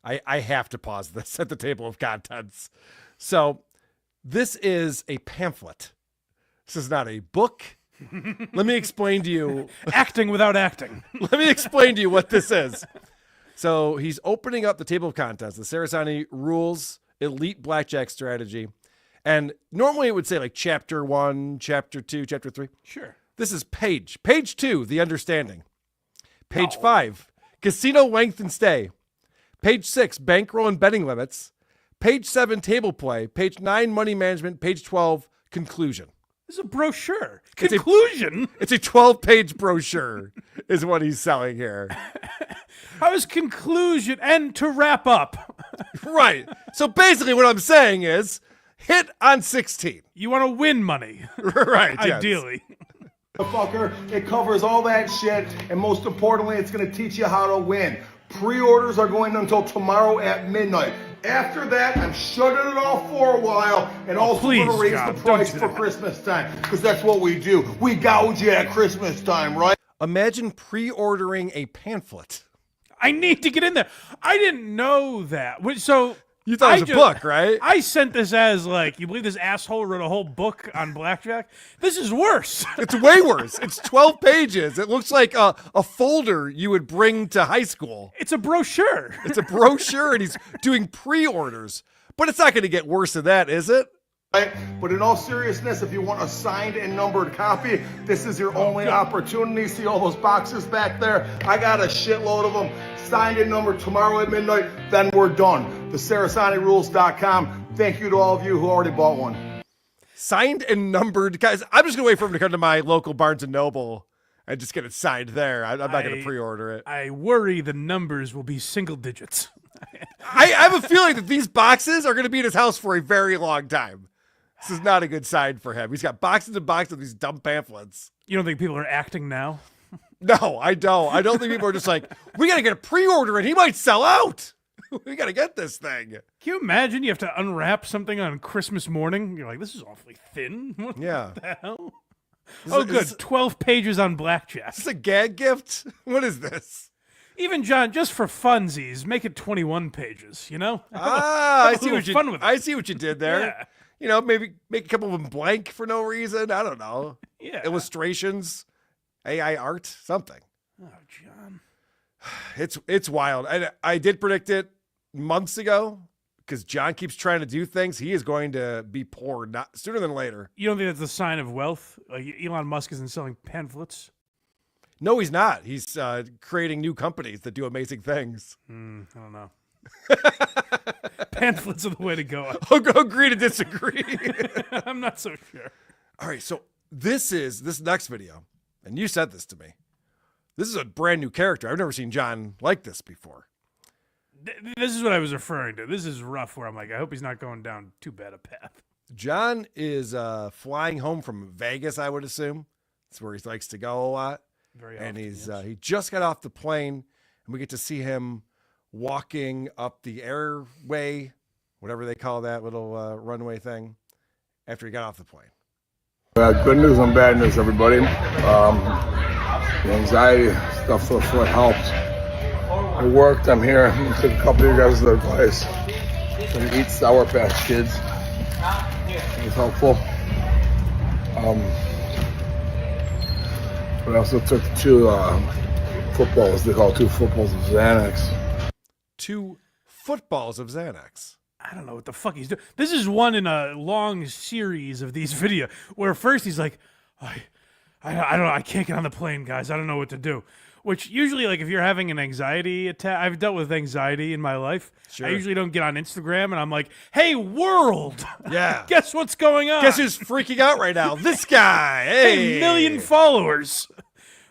I have to pause this at the table of contents. So this is a pamphlet. This is not a book. Let me explain to you. Acting without acting. Let me explain to you what this is. So he's opening up the table of contents, the Sarasani Rules Elite Blackjack Strategy. And normally it would say like chapter 1, chapter 2, chapter 3. Sure. This is page 2, the understanding. Page 5, casino length and stay. Page 6, bankroll and betting limits. Page 7, table play. Page 9, money management. Page 12, conclusion. This is a brochure. Conclusion? It's a 12-page brochure is what he's selling here. How is conclusion and to wrap up? Right. So basically what I'm saying is hit on 16. You want to win money. Right. Ideally. Motherfucker, it covers all that shit, and most importantly, it's going to teach you how to win. Pre-orders are going until tomorrow at midnight. After that, I'm shutting it off for a while and also please, going to raise John, the don't price do for that. Christmas time because that's what we do. We gouge you at Christmas time, right? Imagine pre-ordering a pamphlet. I need to get in there. I didn't know that. So You thought it was a book, right? I sent this as like, you believe this asshole wrote a whole book on Blackjack? This is worse. It's way worse. It's 12 pages. It looks like a folder you would bring to high school. It's a brochure. It's a brochure, and he's doing pre-orders. But it's not going to get worse than that, is it? Right? But in all seriousness, if you want a signed and numbered copy, this is your only opportunity. See all those boxes back there? I got a shitload of them. Signed and numbered tomorrow at midnight, then we're done. TheSarasaniRules.com. Thank you to all of you who already bought one. Signed and numbered. Guys, I'm just going to wait for him to come to my local Barnes & Noble and just get it signed there. I'm not going to pre-order it. I worry the numbers will be single digits. I have a feeling that these boxes are going to be in his house for a very long time. This is not a good sign for him. He's got boxes and boxes of these dumb pamphlets. You don't think people are acting now? No, I don't. I don't think people are just like, we got to get a pre-order and he might sell out. We got to get this thing. Can you imagine you have to unwrap something on Christmas morning? You're like, this is awfully thin. What Yeah. the hell? Is Good. 12 pages on Blackjack. Is this a gag gift? What is this? Even John, just for funsies, make it 21 pages, you know? I see little what you fun with it. I see what you did there. Yeah. You know, maybe make a couple of them blank for no reason. I don't know. Yeah. Illustrations, AI art, something. Oh, John. It's wild. I did predict it months ago because John keeps trying to do things. He is going to be poor not sooner than later. You don't think that's a sign of wealth? Like Elon Musk isn't selling pamphlets? No, he's not. He's creating new companies that do amazing things. I don't know. Pamphlets are the way to go. I'll go agree to disagree. I'm not so sure. All right, so this next video, and you said this to me. This is a brand new character. I've never seen John like this before. This is what I was referring to. This is rough where I'm like, I hope he's not going down too bad a path. John is flying home from Vegas, I would assume. That's where he likes to go a lot. Very and often, he's yes. he just got off the plane, and we get to see him walking up the airway, whatever they call that little runway thing, after he got off the plane. Good news and bad news, everybody. The anxiety stuff for foot helped. I worked. I'm here. I took a couple of you guys' advice. And eat Sour Patch Kids. It was helpful. But I also took two footballs. They call 2 footballs of Xanax. 2 footballs of Xanax. I don't know what the fuck he's doing. This is one in a long series of these videos where first he's like, I don't know, I can't get on the plane, guys. I don't know what to do. Which usually, like, if you're having an anxiety attack, I've dealt with anxiety in my life. Sure. I usually don't get on Instagram and I'm like, hey, world. Yeah. Guess what's going on? Guess who's freaking out right now? This guy. Hey. 1 million followers.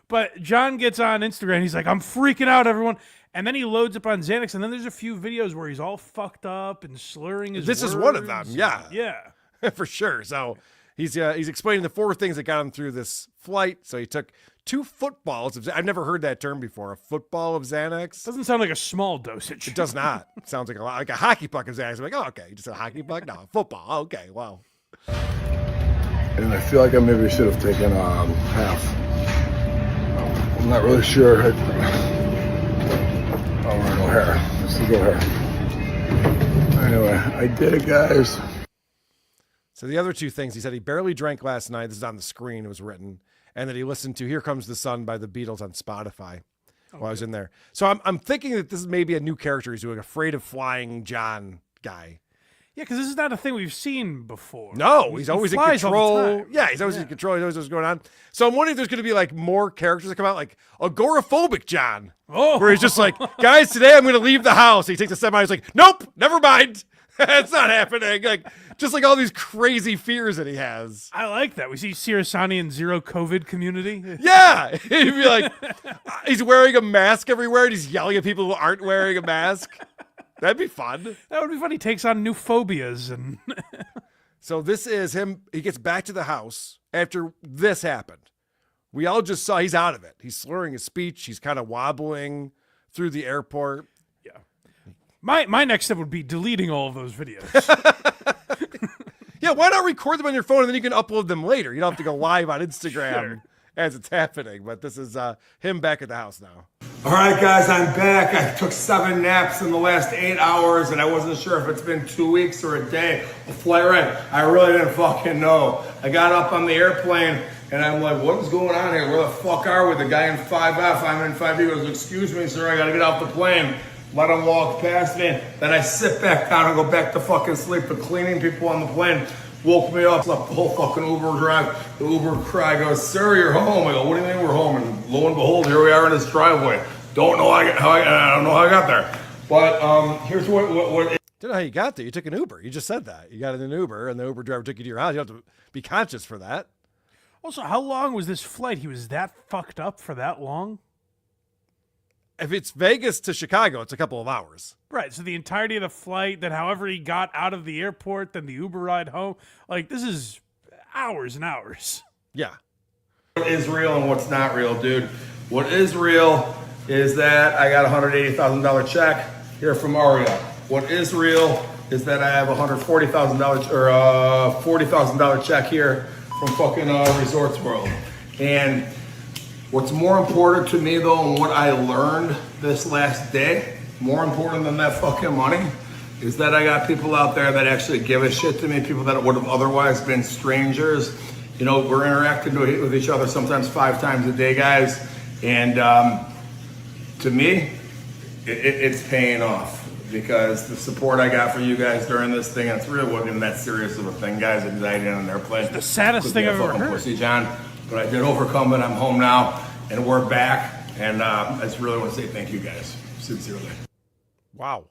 But John gets on Instagram. He's like, I'm freaking out, everyone. And then he loads up on Xanax. And then there's a few videos where he's all fucked up and slurring his This words. is one of them. Yeah. Yeah. For sure. So he's explaining the 4 things that got him through this flight. So he took 2 footballs of I've never heard that term before. A football of Xanax. Doesn't sound like a small dosage. It does not. It sounds like a lot, like a hockey puck of Xanax. I'm like, oh, okay, just a hockey puck. No, football. Okay, wow. And I feel like I maybe should have taken half. I'm not really sure. Oh, we're gonna go here. Let's go here. Anyway, I did it, guys. So the other 2 things, he said he barely drank last night. This is on the screen. It was written. And that he listened to Here Comes the Sun by the Beatles on Spotify while I was in there. So I'm thinking that this is maybe a new character he's doing, Afraid of Flying John guy. Yeah, because this is not a thing we've seen before. No, he's always in flies all the control. time. Yeah, he's always in control. He knows what's going on. So I'm wondering if there's going to be like more characters that come out, like agoraphobic John. Oh. Where he's just like, guys, today I'm going to leave the house. He takes a semi. He's like, nope, never mind. That's not happening. Like, just like all these crazy fears that he has. I like that. We see Sirasani in Zero COVID community. Yeah. He'd be like, he's wearing a mask everywhere and he's yelling at people who aren't wearing a mask. That'd be fun. That would be fun. He takes on new phobias. And so this is him. He gets back to the house after this happened. We all just saw he's out of it. He's slurring his speech. He's kind of wobbling through the airport. Yeah. My next step would be deleting all of those videos. Yeah, why not record them on your phone and then you can upload them later? You don't have to go live on Instagram as it's happening. But this is him back at the house now. All right, guys, I'm back. I took 7 naps in the last 8 hours, and I wasn't sure if it's been 2 weeks or a day. A flight ride. I really didn't fucking know. I got up on the airplane, and I'm like, what is going on here? Where the fuck are we? The guy in 5F, I'm in 5D, goes, excuse me, sir, I gotta get off the plane. Let him walk past me. Then I sit back down and go back to fucking sleep. The cleaning people on the plane woke me up, slept the whole fucking Uber drive. The Uber cry goes, sir, you're home. I go, what do you mean we're home? And lo and behold, here we are in this driveway. Don't know I don't know how I got there. But here's what Don't know how you got there. You took an Uber. You just said that. You got in an Uber, and the Uber driver took you to your house. You have to be conscious for that. Also, how long was this flight? He was that fucked up for that long? If it's Vegas to Chicago, it's a couple of hours. Right, so the entirety of the flight, then however he got out of the airport, then the Uber ride home, like this is hours and hours. Yeah. What is real and what's not real, dude. What is real is that I got a $180,000 check here from Aria. What is real is that I have a $140,000 or $40,000 check here from fucking Resorts World. And what's more important to me though, and what I learned this last day, more important than that fucking money, is that I got people out there that actually give a shit to me, people that would have otherwise been strangers. You know, we're interacting with each other sometimes 5 times a day, guys. And to me, it's paying off because the support I got for you guys during this thing, it's really wasn't even that serious of a thing, guys. Anxiety on an airplane. It's the saddest thing I've ever heard. Pussy, John. But I did overcome it. I'm home now, and we're back. And I just really want to say thank you, guys, sincerely. Wow.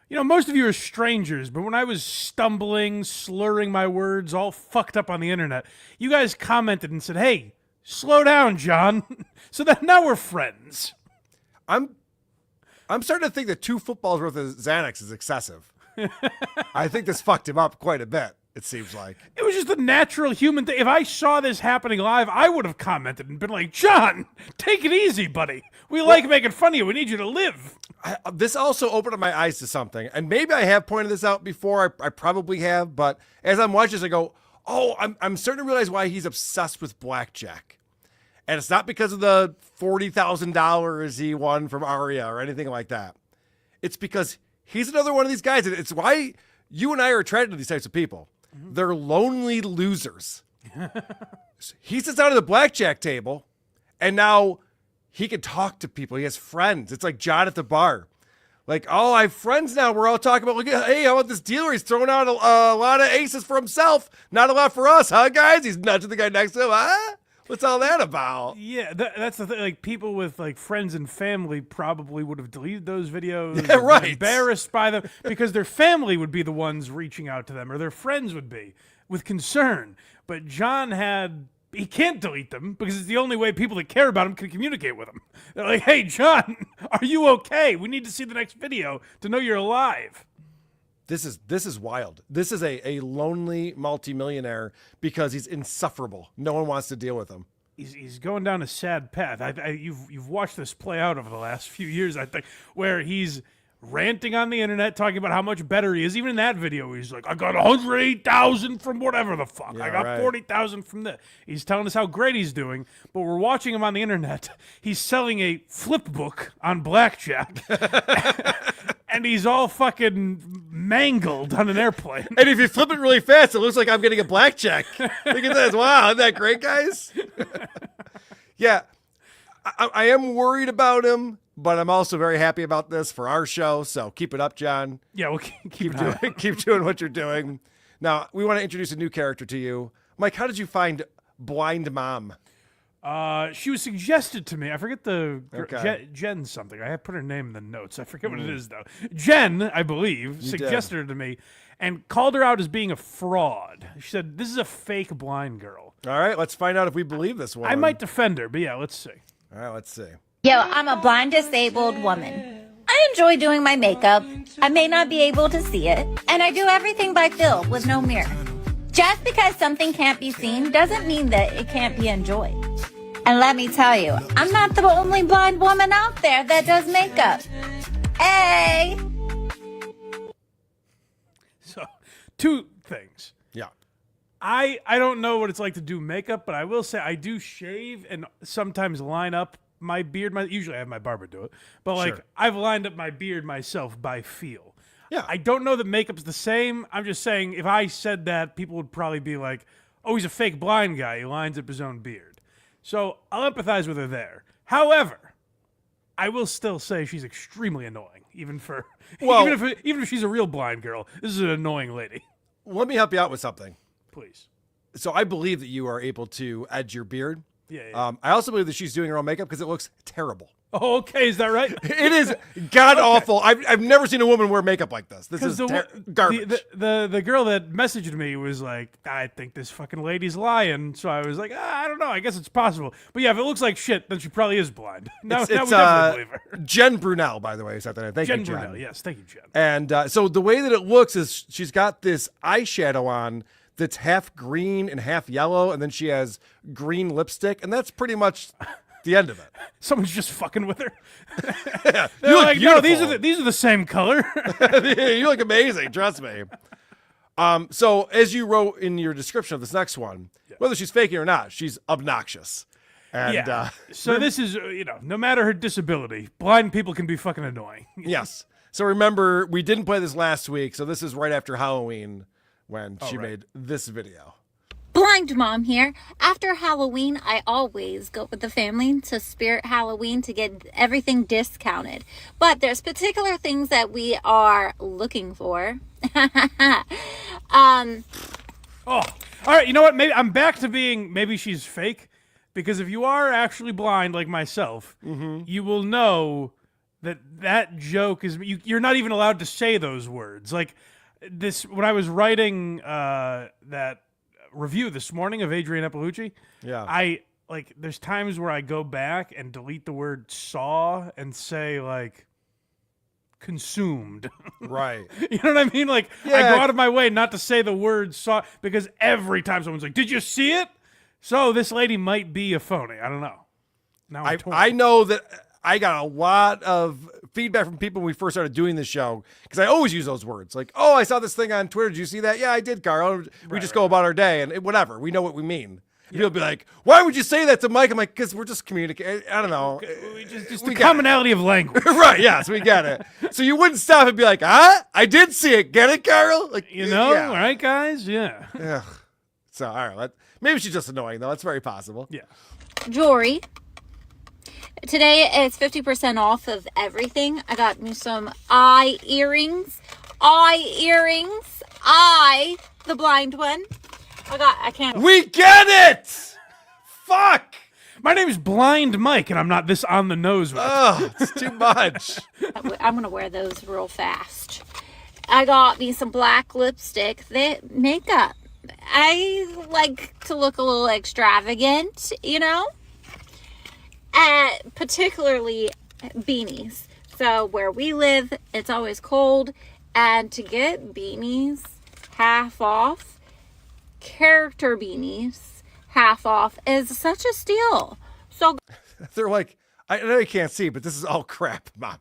You know, most of you are strangers, but when I was stumbling, slurring my words, all fucked up on the internet, you guys commented and said, hey, slow down, John. So that now we're friends. I'm starting to think that 2 footballs worth of Xanax is excessive. I think this fucked him up quite a bit, it seems like. It was just a natural human thing. If I saw this happening live, I would have commented and been like, John, take it easy, buddy. We like making fun of you. We need you to live. This also opened up my eyes to something. And maybe I have pointed this out before. I probably have. But as I'm watching this, I go, oh, I'm starting to realize why he's obsessed with Blackjack. And it's not because of the $40,000 he won from Aria or anything like that. It's because he's another one of these guys. And it's why you and I are attracted to these types of people. Mm-hmm. They're lonely losers. He sits down at the blackjack table, and now he can talk to people. He has friends. It's like John at the bar. Like, oh, I have friends now. We're all talking about, look at, hey, how about this dealer? He's throwing out a lot of aces for himself. Not a lot for us, huh, guys? He's nudging the guy next to him, huh? What's all that about? Yeah, that's the thing. Like, people with like friends and family probably would have deleted those videos. Yeah, right. Embarrassed by them because their family would be the ones reaching out to them, or their friends would be with concern. But John he can't delete them because it's the only way people that care about him can communicate with him. They're like, hey, John, are you okay? We need to see the next video to know you're alive. This is wild. This is a lonely multimillionaire because he's insufferable. No one wants to deal with him. He's going down a sad path. You've watched this play out over the last few years, I think, where he's ranting on the internet, talking about how much better he is. Even in that video, he's like, I got 108,000 from whatever the fuck. Yeah, I got 40,000 from this. He's telling us how great he's doing, but we're watching him on the internet. He's selling a flip book on Blackjack. And he's all fucking mangled on an airplane. And if you flip it really fast, it looks like I'm getting a blackjack. Look at this. Wow, isn't that great, guys? Yeah, I am worried about him, but I'm also very happy about this for our show. So keep it up, John. Yeah, we'll keep doing what you're doing. Now, we want to introduce a new character to you. Mike, how did you find Blind Mom? She was suggested to me. I forget Okay. Jen something. I have put her name in the notes. I forget what it is, though. Jen, I believe, suggested her to me and called her out as being a fraud. She said, this is a fake blind girl. All right, let's find out if we believe this one. I might defend her, but yeah, let's see. All right, let's see. Yo, I'm a blind disabled woman. I enjoy doing my makeup. I may not be able to see it. And I do everything by feel with no mirror. Just because something can't be seen doesn't mean that it can't be enjoyed. And let me tell you, I'm not the only blind woman out there that does makeup. Hey! two things. Yeah. I don't know what it's like to do makeup, but I will say I do shave and sometimes line up my beard. Usually I have my barber do it, but like Sure. I've lined up my beard myself by feel. Yeah. I don't know that makeup's the same. I'm just saying if I said that, people would probably be like, oh, he's a fake blind guy. He lines up his own beard. So I'll empathize with her there. However, I will still say she's extremely annoying, even if she's a real blind girl. This is an annoying lady. Let me help you out with something. Please. So I believe that you are able to edge your beard. Yeah. I also believe that she's doing her own makeup because it looks terrible. Oh, okay. Is that right? It is god awful. I've never seen a woman wear makeup like this. This is garbage. The girl that messaged me was like, I think this fucking lady's lying. So I was like, I don't know. I guess it's possible. But yeah, if it looks like shit, then she probably is blind. Now we definitely believe her. Jen Brunel, by the way, is that name. Thank you, Jen. Brunel, yes. Thank you, Jen. And so the way that it looks is she's got this eyeshadow on that's half green and half yellow, and then she has green lipstick, and that's pretty much the end of it. Someone's just fucking with her. Yeah, They're you look like, beautiful. no, these are the same color. You look amazing, trust me. So as you wrote in your description of this next one, whether she's faking or not, she's obnoxious. And so this is, no matter her disability, blind people can be fucking annoying. Yes. So remember, we didn't play this last week, so this is right after Halloween when she made this video. Blind Mom here. After Halloween, I always go with the family to Spirit Halloween to get everything discounted. But there's particular things that we are looking for. All right, you know what? Maybe I'm back to being, maybe she's fake. Because if you are actually blind like myself, you will know that joke is, you're not even allowed to say those words. Like this, when I was writing that review this morning of Adrian Epolucci, there's times where I go back and delete the word saw and say like consumed. Right. You know what I mean? Like I go out of my way not to say the word saw because every time someone's like, did you see it? So this lady might be a phony. I don't know. Now I know that I got a lot of feedback from people when we first started doing this show because I always use those words. Like, oh, I saw this thing on Twitter. Did you see that? Yeah, I did, Carl. We just go about our day and whatever. We know what we mean. People be like, why would you say that to Mike? I'm like, because we're just communicating. I don't know. Just the commonality of language. Right, yes, we get it. So you wouldn't stop and be like, I did see it. Get it, Carl? Like, all right, guys? Yeah. Ugh. So, all right. Maybe she's just annoying, though. That's very possible. Yeah. Jewelry. Today it's 50% off of everything. I got me some eye earrings. I, the blind one. I can't. We get it! Fuck! My name is Blind Mike, and I'm not this on the nose with it. Oh, it's too much. I'm going to wear those real fast. I got me some black lipstick. Makeup. I like to look a little extravagant, particularly beanies. So where we live, it's always cold, and to get beanies half off, character beanies half off is such a steal. So they're like, I know you can't see, but this is all crap, Mom.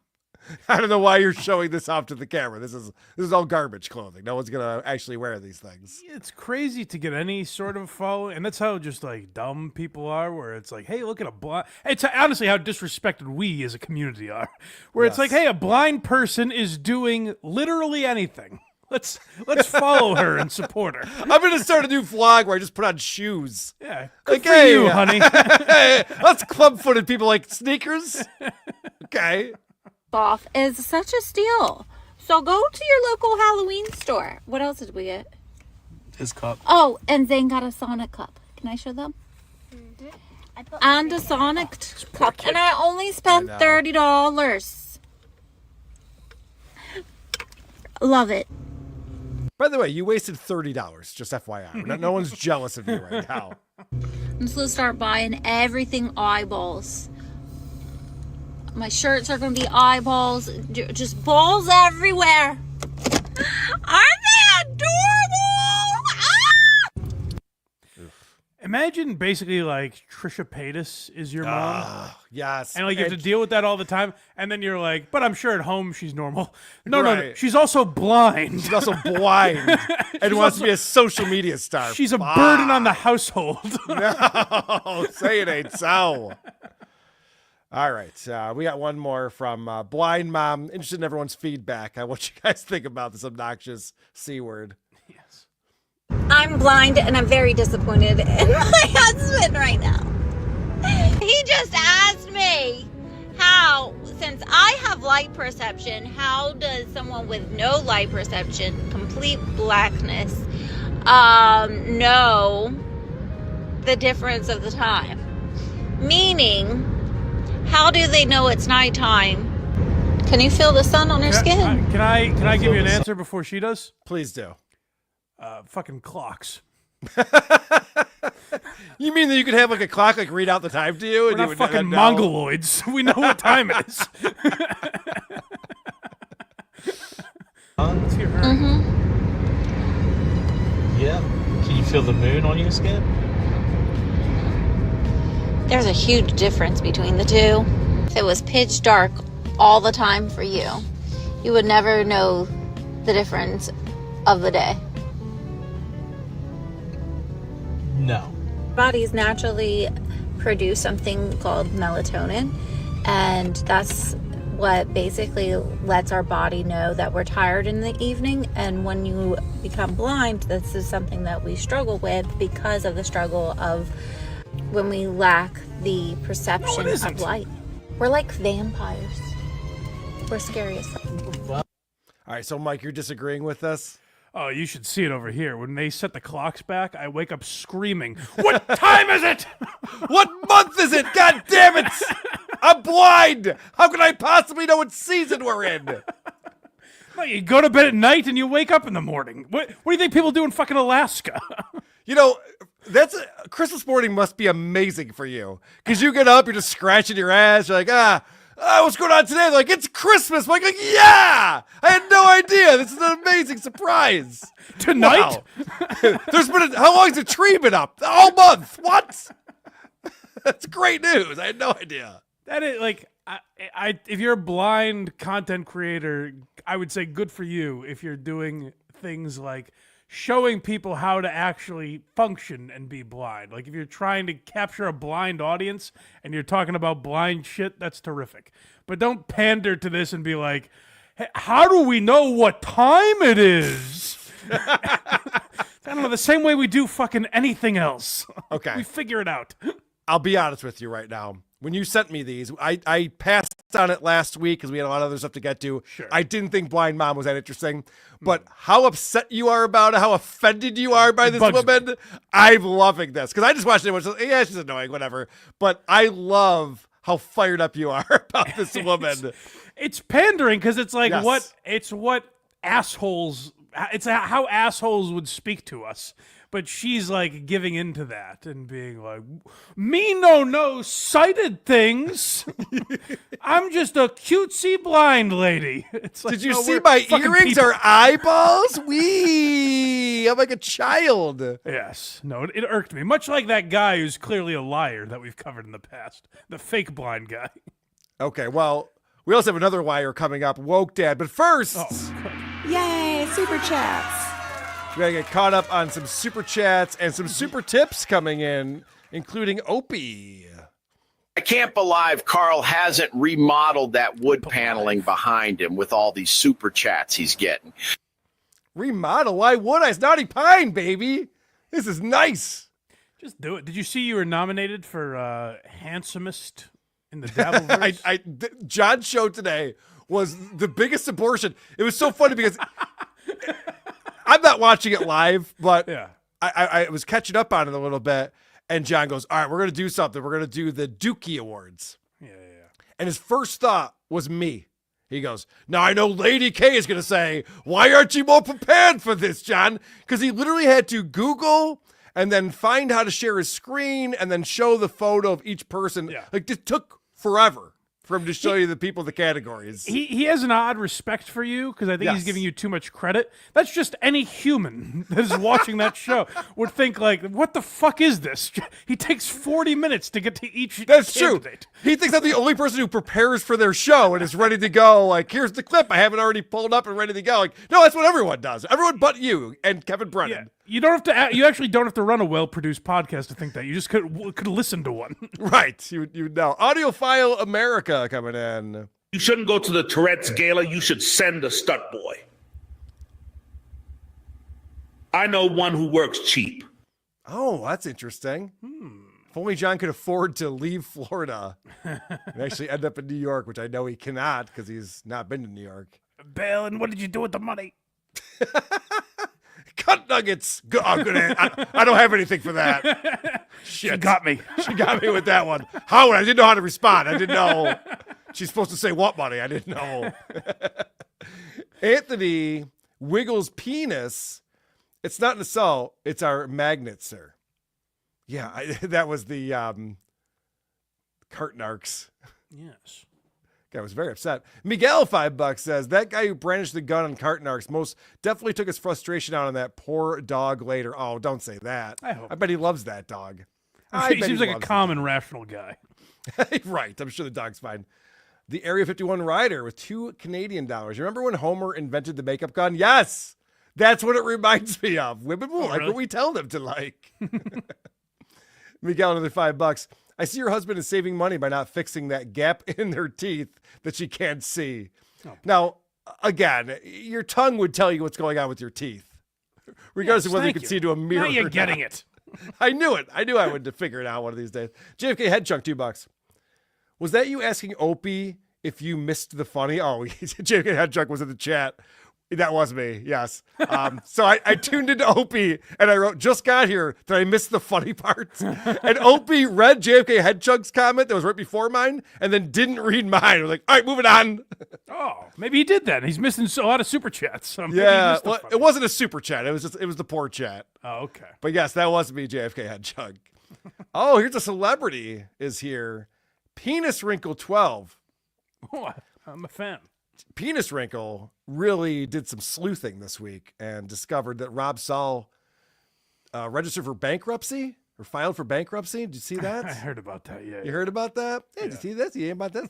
I don't know why you're showing this off to the camera. This is all garbage clothing. No one's gonna actually wear these things. It's crazy to get any sort of following, and that's how just like dumb people are. Where it's like, hey, look at a blind. It's honestly how disrespected we as a community are. Where it's like, hey, a blind person is doing literally anything. Let's follow her and support her. I'm gonna start a new vlog where I just put on shoes. Yeah, good for you, honey. Hey, us club-footed people like sneakers. Okay. Off is such a steal. So go to your local Halloween store. What else did we get? His cup. Oh, and Zane got a Sonic cup. Can I show them? And a Sonic cup. And I only spent $30. Love it. By the way, you wasted $30, just FYI. No one's jealous of you right now. I'm just going to start buying everything eyeballs. My shirts are going to be eyeballs. Just balls everywhere. Aren't they adorable? Ah! And Imagine basically like Trisha Paytas is your mom. Yes. And like you have to deal with that all the time. And then you're like, but I'm sure at home she's normal. No. Right. She's also blind. She's also blind and wants to be a social media star. She's a burden on the household. No, say it ain't so. All right. We got one more from Blind Mom. Interested in everyone's feedback on what you guys think about this obnoxious C word. Yes. I'm blind and I'm very disappointed in my husband right now. He just asked me how, since I have light perception, how does someone with no light perception, complete blackness, know the difference of the time? Meaning, how do they know it's nighttime? Can you feel the sun on your skin? Can I give you an answer before she does? Please do. Fucking clocks. You mean that you could have like a clock like read out the time to you? We're And not you would fucking know? mongoloids. We know what time it is. Let's hear her. Yeah. Can you feel the moon on your skin? There's a huge difference between the two. If it was pitch dark all the time for you, you would never know the difference of the day. No. Bodies naturally produce something called melatonin, and that's what basically lets our body know that we're tired in the evening. And when you become blind, this is something that we struggle with because of the struggle of when we lack the perception of light. We're like vampires. We're scary as fuck. All right, so Mike, you're disagreeing with us? Oh, you should see it over here. When they set the clocks back, I wake up screaming, "What time is it? What month is it? God damn it! I'm blind! How can I possibly know what season we're in?" No, you go to bed at night and you wake up in the morning. What do you think people do in fucking Alaska? You know, Christmas morning must be amazing for you. Because you get up, you're just scratching your ass. You're like, what's going on today? They're like, it's Christmas. I'm like, yeah! I had no idea. This is an amazing surprise. Tonight? Wow. How long has the tree been up? All month. What? That's great news. I had no idea. That is like, if you're a blind content creator, I would say good for you if you're doing things like showing people how to actually function and be blind. Like if you're trying to capture a blind audience and you're talking about blind shit, that's terrific. But don't pander to this and be like, hey, how do we know what time it is? I don't know, the same way we do fucking anything else. Okay. We figure it out. I'll be honest with you right now. When you sent me these, I passed on it last week because we had a lot of other stuff to get to. Sure. I didn't think Blind Mom was that interesting. But how upset you are about it, how offended you are by this woman, I'm loving this. Because I just watched it and was like, yeah, she's annoying, whatever. But I love how fired up you are about this woman. It's pandering because it's like Yes. it's how assholes would speak to us. But she's like giving into that and being like, me no sighted things. I'm just a cutesy blind lady. It's like, Did you no, see we're my fucking earrings people. or eyeballs? Wee! I'm like a child. Yes. No, it irked me. Much like that guy who's clearly a liar that we've covered in the past. The fake blind guy. Okay, well, we also have another wire coming up, Woke Dad. But first, Yay, super chats. we gotta get caught up on some super chats and some super tips coming in, including Opie. I can't believe Carl hasn't remodeled that wood paneling behind him with all these super chats he's getting. Remodel? Why would I? It's Naughty Pine, baby. This is nice. Just do it. Did you see you were nominated for handsomest in the Dabbleverse? John's show today was the biggest abortion. It was so funny because I'm not watching it live, but yeah. I was catching up on it a little bit. And John goes, all right, we're going to do something. We're going to do the Dookie Awards. Yeah. And his first thought was me. He goes, now I know Lady K is going to say, why aren't you more prepared for this, John? Because he literally had to Google and then find how to share his screen and then show the photo of each person. Yeah. Like, it took forever. for him to show you the people, the categories. He has an odd respect for you because I think he's giving you too much credit. That's just any human that is watching that show would think like, what the fuck is this? He takes 40 minutes to get to each That's candidate. true. He thinks I'm the only person who prepares for their show and is ready to go. Like, here's the clip. I have it already pulled up and ready to go. Like, no, that's what everyone does. Everyone but you and Kevin Brennan. Yeah. You don't have to. You actually don't have to run a well-produced podcast to think that. You just could listen to one. Right. You know. Audiophile America coming in. You shouldn't go to the Tourette's Gala. You should send a stunt boy. I know one who works cheap. Oh, that's interesting. If only John could afford to leave Florida and actually end up in New York, which I know he cannot because he's not been to New York. Baylen, what did you do with the money? Cut nuggets. Good. I don't have anything for that. Shit. She got me. She got me with that one. Howard, I didn't know how to respond. I didn't know she's supposed to say what money. I didn't know. Anthony wiggles penis. It's not an assault. It's our magnet, sir. Yeah, that was the cart narcs. Yes. Guy was very upset. Miguel $5 says that guy who brandished the gun on cart narcs most definitely took his frustration out on that poor dog later. Oh, don't say that. I bet he loves that dog. He seems like a calm and rational guy. Right. I'm sure the dog's fine. The Area 51 rider with $2 Canadian. You remember when Homer invented the makeup gun? Yes. That's what it reminds me of. Women will like what we tell them to like. Miguel, another $5. I see your husband is saving money by not fixing that gap in their teeth that she can't see. Oh. Now, again, your tongue would tell you what's going on with your teeth, regardless of whether you can see to a mirror. Now you're or getting not. it. I knew it. I knew I would figure it out one of these days. JFK head chunk $2. Was that you asking Opie if you missed the funny? Oh, JFK head chunk was in the chat. That was me, yes. So I tuned into Opie and I wrote, just got here. Did I miss the funny parts? And Opie read JFK Headchunk's comment that was right before mine and then didn't read mine. I was like, all right, moving on. Oh, maybe he did that. He's missing a lot of super chats. So Yeah, well, it wasn't a super chat. It was the poor chat. Oh, okay. But yes, that was me, JFK Headchunk. Oh, here's a celebrity is here. Penis Wrinkle 12. Oh, I'm a fan. Penis Wrinkle really did some sleuthing this week and discovered that Rob Saul registered for bankruptcy or filed for bankruptcy. Did you see that? I heard about that, yeah. You heard about that? Hey, did you see this? You ain't about this?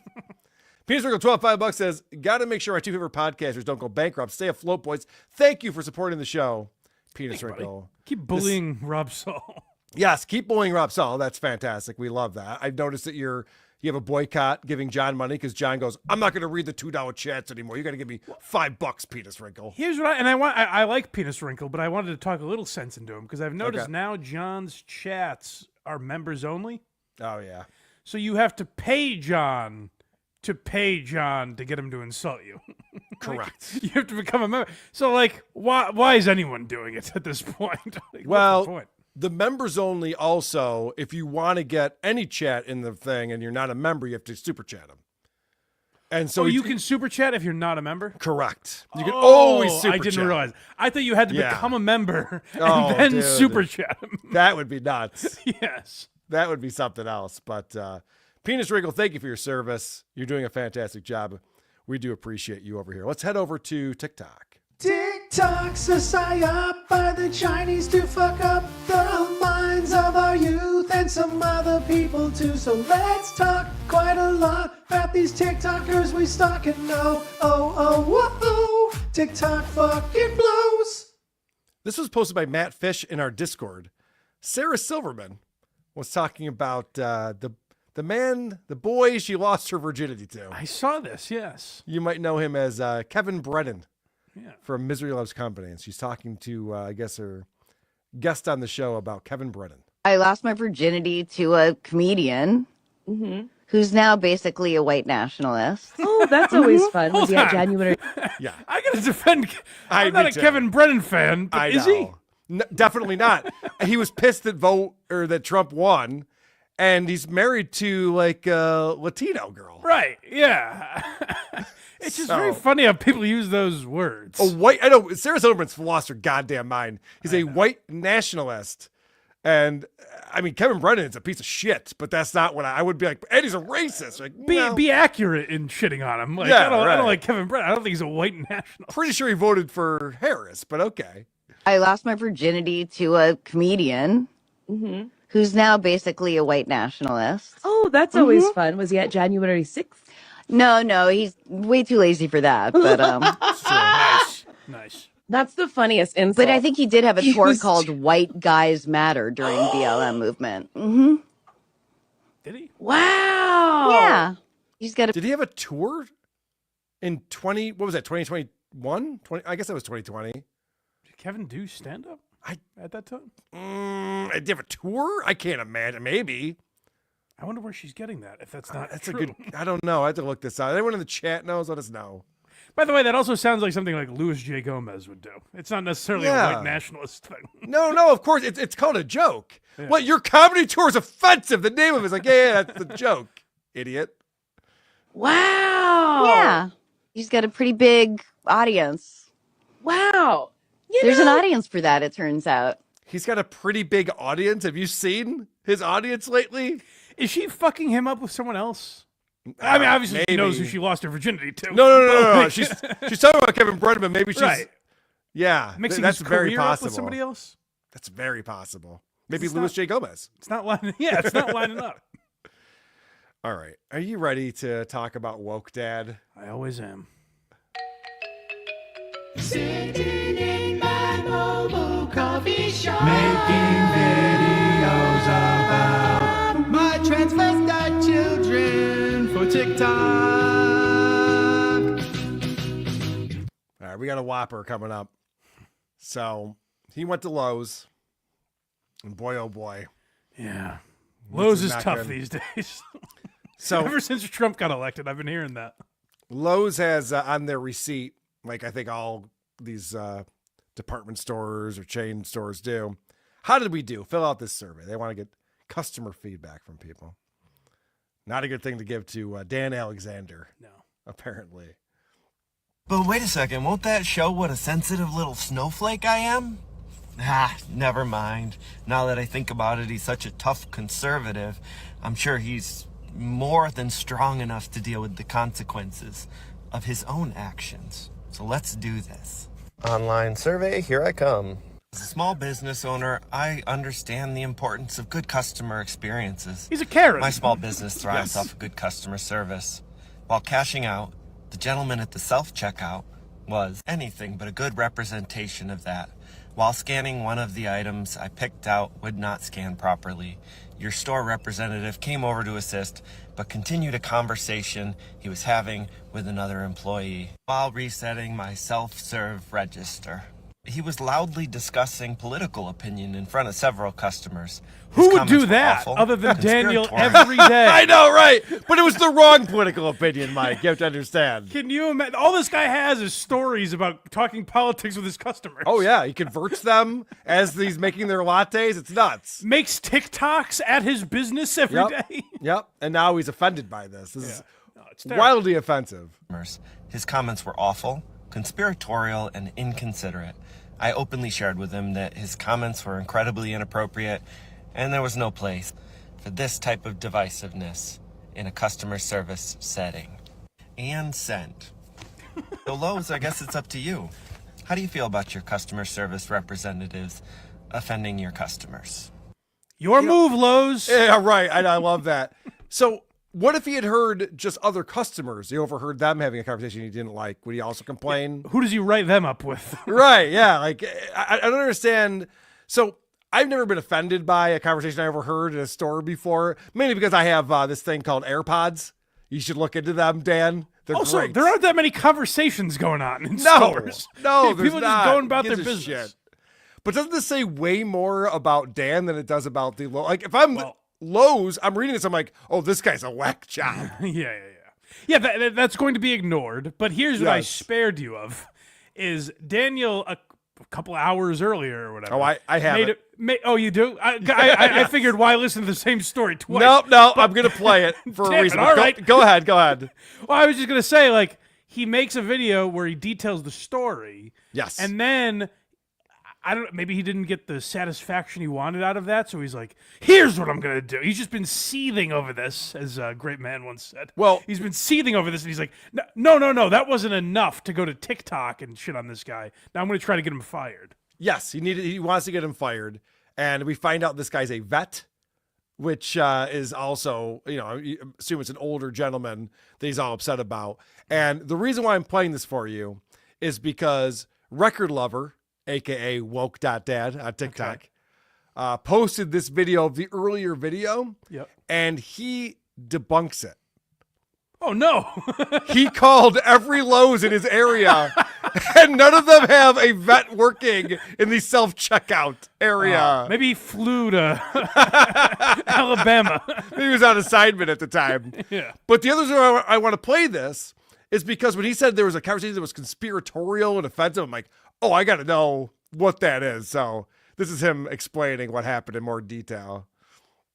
Penis Wrinkle 12 $5 says, got to make sure my two favorite podcasters don't go bankrupt. Stay afloat, boys. Thank you for supporting the show. Penis Wrinkle. Keep bullying Rob Saul. Yes, keep bullying Rob Saul. That's fantastic. We love that. I've noticed that you have a boycott giving John money because John goes, I'm not going to read the $2 chats anymore. You got to give me $5, Penis Wrinkle. Here's what I like Penis Wrinkle, but I wanted to talk a little sense into him because I've noticed now John's chats are members only. Oh yeah. So you have to pay John to get him to insult you. Correct. You have to become a member. So like, why is anyone doing it at this point? Like, well, what's the point? The members only also, if you want to get any chat in the thing and you're not a member, you have to super chat them. And so you can super chat if you're not a member? Correct. You can always super chat. I didn't realize. I thought you had to become a member and then dude. super chat him. That would be nuts. Yes. That would be something else. But Penis Wrinkle, thank you for your service. You're doing a fantastic job. We do appreciate you over here. Let's head over to TikTok. TikTok's a psyop by the Chinese to fuck up the minds of our youth and some other people too. So let's talk quite a lot about these TikTokers we stalk and know. Oh, TikTok fucking blows. This was posted by Matt Fish in our Discord. Sarah Silverman was talking about the boy she lost her virginity to. I saw this, yes. You might know him as Kevin Brennan. Yeah. From Misery Loves Company. And she's talking to, I guess, her guest on the show about Kevin Brennan. I lost my virginity to a comedian who's now basically a white nationalist. Oh, that's always fun. Hold on. Genuine. Yeah. I got to defend. I'm not a Kevin Brennan fan, but is he? Definitely not. He was pissed that Trump won, and he's married to like a Latino girl. Right. Yeah. It's just very funny how people use those words. I know Sarah Silverman's lost her goddamn mind. He's a white nationalist. And I mean, Kevin Brennan's a piece of shit, but that's not what I would be like. Eddie's a racist. Like, no. Be accurate in shitting on him. Like, Yeah, I don't right. like Kevin Brennan. I don't think he's a white national. Pretty sure he voted for Harris, but okay. I lost my virginity to a comedian who's now basically a white nationalist. Oh, that's always fun. Was he at January 6th? No, he's way too lazy for that. But Nice. That's the funniest insult. But I think he did have a He tour was- called White Guys Matter during BLM movement. Mm-hmm. Did he? Wow. Yeah. He's got a Did he have a tour in 2021? I guess that was 2020. Did Kevin do stand up at that time? Did he have a tour? I can't imagine. Maybe. I wonder where she's getting that, if that's not That's true. a good. I don't know. I have to look this out. Anyone in the chat knows? Let us know. By the way, that also sounds like something like Louis J. Gomez would do. It's not necessarily a Yeah. white nationalist thing. No, of course. It's called a joke. Yeah. What, your comedy tour is offensive. The name of it is like, yeah, that's the joke, idiot. Wow. Yeah. He's got a pretty big audience. Wow. There's an audience for that, it turns out. He's got a pretty big audience. Have you seen his audience lately? Is she fucking him up with someone else? I mean, obviously she knows who maybe. she lost her virginity to. No. She's talking about Kevin Brennan, but maybe she's Right. Yeah, Mixing that's his very career up possible. with somebody else? That's very possible. Maybe It's Louis not- J. Gomez. It's not lining. Yeah, it's not lining up. All right, are you ready to talk about woke dad? I always am. Sitting in my mobile coffee shop, making videos about my transvestite children for TikTok. All right, we got a Whopper coming up. So he went to Lowe's, and boy, oh boy, Yeah. This Lowe's is not tough good. these days. So ever since Trump got elected, I've been hearing that. Lowe's has on their receipt, like I think all these department stores or chain stores do. How did we do? Fill out this survey. They want to get customer feedback from people. Not a good thing to give to Dan Alexander. No. Apparently. But wait a second, won't that show what a sensitive little snowflake I am? Ah, never mind. Now that I think about it, he's such a tough conservative. I'm sure he's more than strong enough to deal with the consequences of his own actions. So let's do this. Online survey, here I come. As a small business owner, I understand the importance of good customer experiences. He's a Karen. My small business thrives Yes. off of good customer service. While cashing out, the gentleman at the self-checkout was anything but a good representation of that. While scanning one of the items I picked out would not scan properly. Your store representative came over to assist, but continued a conversation he was having with another employee while resetting my self-serve register. He was loudly discussing political opinion in front of several customers. Who would do that other than Daniel every day? I know, right? But it was the wrong political opinion, Mike. You have to understand. Can you imagine? All this guy has is stories about talking politics with his customers. Oh, yeah. He converts them as he's making their lattes. It's nuts. Makes TikToks at his business every day. Yep. And now he's offended by this. This is terrible. wildly offensive. His comments were awful, conspiratorial, and inconsiderate. I openly shared with him that his comments were incredibly inappropriate, and there was no place for this type of divisiveness in a customer service setting. And send. So Lowe's, I guess it's up to you. How do you feel about your customer service representatives offending your customers? Your move, Lowe's. Yeah, right. I love that. So what if he had heard just other customers? He overheard them having a conversation he didn't like. Would he also complain? Who does he write them up with? Right. Yeah. Like, I don't understand. So I've never been offended by a conversation I overheard in a store before, mainly because I have this thing called AirPods. You should look into them, Dan. They're Also, great. there aren't that many conversations going on in No, stores. no, there's People not. just going about Gives their a business. shit. But doesn't this say way more about Dan than it does about the Lowe's? Like, if I'm Lowe's, I'm reading this, I'm like, oh, this guy's a whack job. Yeah, that's going to be ignored. But here's what I Yes. spared you of: is Daniel a couple hours earlier or whatever? Oh, I have it. Oh, you do? I figured why listen to the same story twice? No, I'm gonna play it for Damn a it, reason. all right. Go ahead. Well, I was just gonna say, like, he makes a video where he details the story. Yes. And then I don't. Maybe he didn't get the satisfaction he wanted out of that, so he's like, "Here's what I'm gonna do." He's just been seething over this, as a great man once said. Well, he's been seething over this, and he's like, "No, that wasn't enough to go to TikTok and shit on this guy. Now I'm gonna try to get him fired." Yes, he wants to get him fired, and we find out this guy's a vet, which is also, I assume it's an older gentleman that he's all upset about. And the reason why I'm playing this for you is because Record Lover, aka woke.dad on TikTok, posted this video of the earlier video, and he debunks it. Oh no. He called every Lowe's in his area, and none of them have a vet working in the self-checkout area. Maybe he flew to Alabama. He was on assignment at the time. Yeah. But the other reason I want to play this is because when he said there was a conversation that was conspiratorial and offensive, I'm like, oh, I got to know what that is. So this is him explaining what happened in more detail.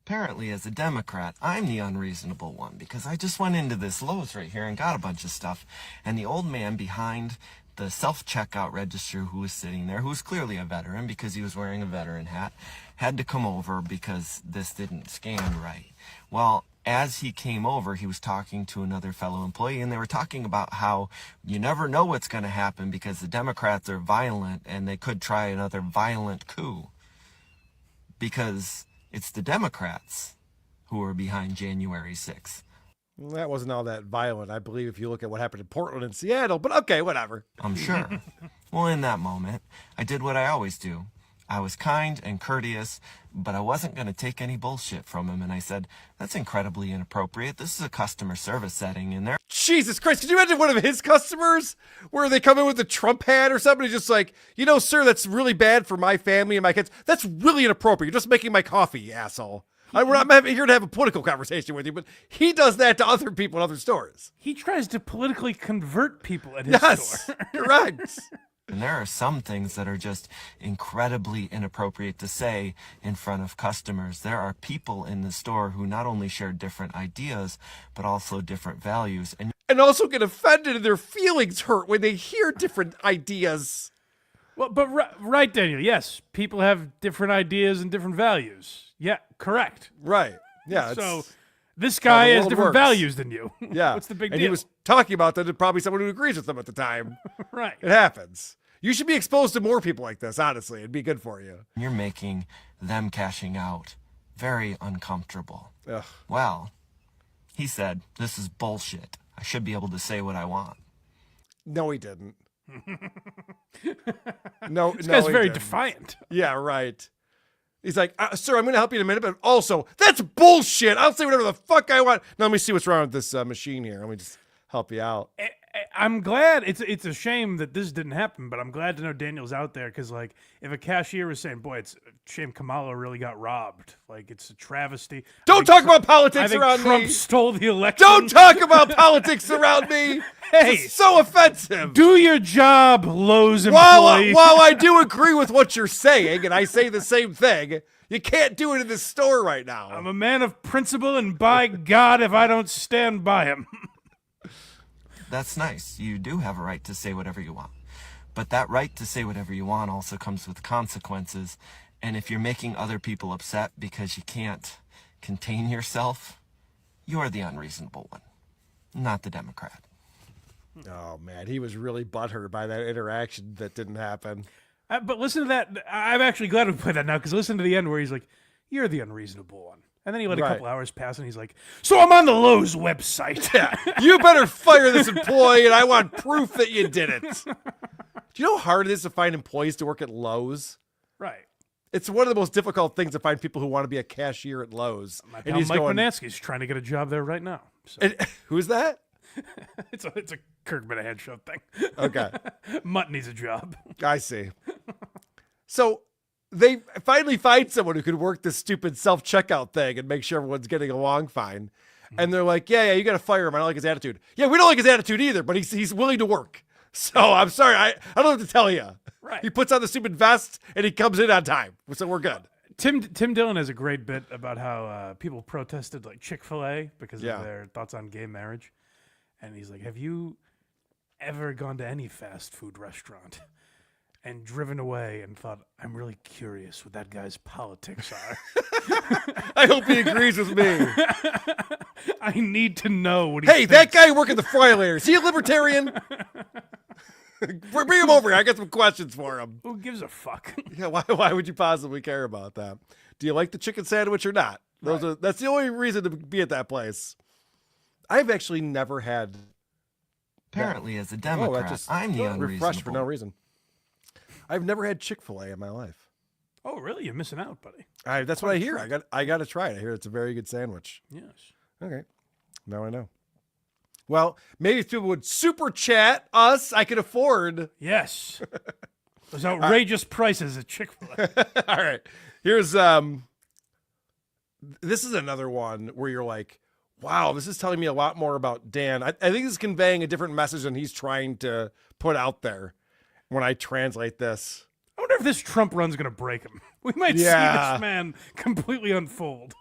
Apparently, as a Democrat, I'm the unreasonable one because I just went into this Lowe's right here and got a bunch of stuff. And the old man behind the self-checkout register who was sitting there, who was clearly a veteran because he was wearing a veteran hat, had to come over because this didn't scan right. Well, as he came over, he was talking to another fellow employee, and they were talking about how you never know what's going to happen because the Democrats are violent and they could try another violent coup because it's the Democrats who are behind January 6th. That wasn't all that violent, I believe, if you look at what happened in Portland and Seattle, but okay, whatever. I'm sure. Well, in that moment, I did what I always do. I was kind and courteous, but I wasn't going to take any bullshit from him. And I said, that's incredibly inappropriate. This is a customer service setting, and they're... Jesus Christ, could you imagine one of his customers where they come in with a Trump hat or something? He's just like, sir, that's really bad for my family and my kids. That's really inappropriate. You're just making my coffee, you asshole. I'm not here to have a political conversation with you, but he does that to other people in other stores. He tries to politically convert people at his store. Correct. And there are some things that are just incredibly inappropriate to say in front of customers. There are people in the store who not only share different ideas, but also different values. And also get offended and their feelings hurt when they hear different ideas. Well, but right, Daniel, yes, people have different ideas and different values. Yeah, correct. Right. Yeah. So this guy has different values than you. Yeah. What's the big deal? And he was talking about that to probably someone who agrees with him at the time. Right. It happens. You should be exposed to more people like this, honestly. It'd be good for you. You're making them cashing out very uncomfortable. Ugh. Well, he said, this is bullshit. I should be able to say what I want. No, he didn't. No, this guy's very didn't. Defiant. Yeah, right. He's like, sir, I'm going to help you in a minute, but also, that's bullshit. I'll say whatever the fuck I want. Now, let me see what's wrong with this machine here. Let me just help you out. I'm glad. It's a shame that this didn't happen, but I'm glad to know Daniel's out there because, like, if a cashier was saying, boy, it's a shame Kamala really got robbed. Like, it's a travesty. Don't talk about politics around Trump me. Stole the election. Don't talk about politics around me. Hey, it's so offensive. Do your job, Lowe's employee. While I do agree with what you're saying, and I say the same thing, you can't do it in this store right now. I'm a man of principle, and by God, if I don't stand by him. That's nice. You do have a right to say whatever you want. But that right to say whatever you want also comes with consequences. And if you're making other people upset because you can't contain yourself, you're the unreasonable one, not the Democrat. Oh, man, he was really butthurt by that interaction that didn't happen. But listen to that. I'm actually glad we played that now because listen to the end where he's like, you're the unreasonable one. And then he let a couple hours pass and he's like, so I'm on the Lowe's website. Yeah, you better fire this employee and I want proof that you did it. Do you know how hard it is to find employees to work at Lowe's? Right. It's one of the most difficult things to find people who want to be a cashier at Lowe's. My pal Mike Manansky's trying to get a job there right now. So. Who's that? It's a Kirk Minahan show thing. Okay. Mutt needs a job. I see. So they finally find someone who could work this stupid self-checkout thing and make sure everyone's getting along fine. And they're like, yeah, you got to fire him. I don't like his attitude. Yeah, we don't like his attitude either, but he's willing to work. So I'm sorry. I don't know what to tell you. Right. He puts on the stupid vest and he comes in on time. So we're good. Tim Dillon has a great bit about how people protested like Chick-fil-A because of their thoughts on gay marriage. And he's like, have you ever gone to any fast food restaurant? and driven away and thought, I'm really curious what that guy's politics are. I hope he agrees with me. I need to know what he Hey, thinks. that guy working the fry layer, is he a libertarian? Bring him over here. I got some questions for him. Who gives a fuck? Yeah, why would you possibly care about that? Do you like the chicken sandwich or not? That's the only reason to be at that place. I've actually never had. Apparently, as a Democrat, I'm the unreasonable. Refreshed for no reason. I've never had Chick-fil-A in my life. Oh, really? You're missing out, buddy. That's what I hear. I got to try it. I hear it's a very good sandwich. Yes. Okay. Now I know. Well, maybe if people would super chat us, I could afford. Yes. Those outrageous prices at Chick-fil-A. All right. Here's this is another one where you're like, wow, this is telling me a lot more about Dan. I think this is conveying a different message than he's trying to put out there when I translate this. I wonder if this Trump run's going to break him. We might see this man completely unfold.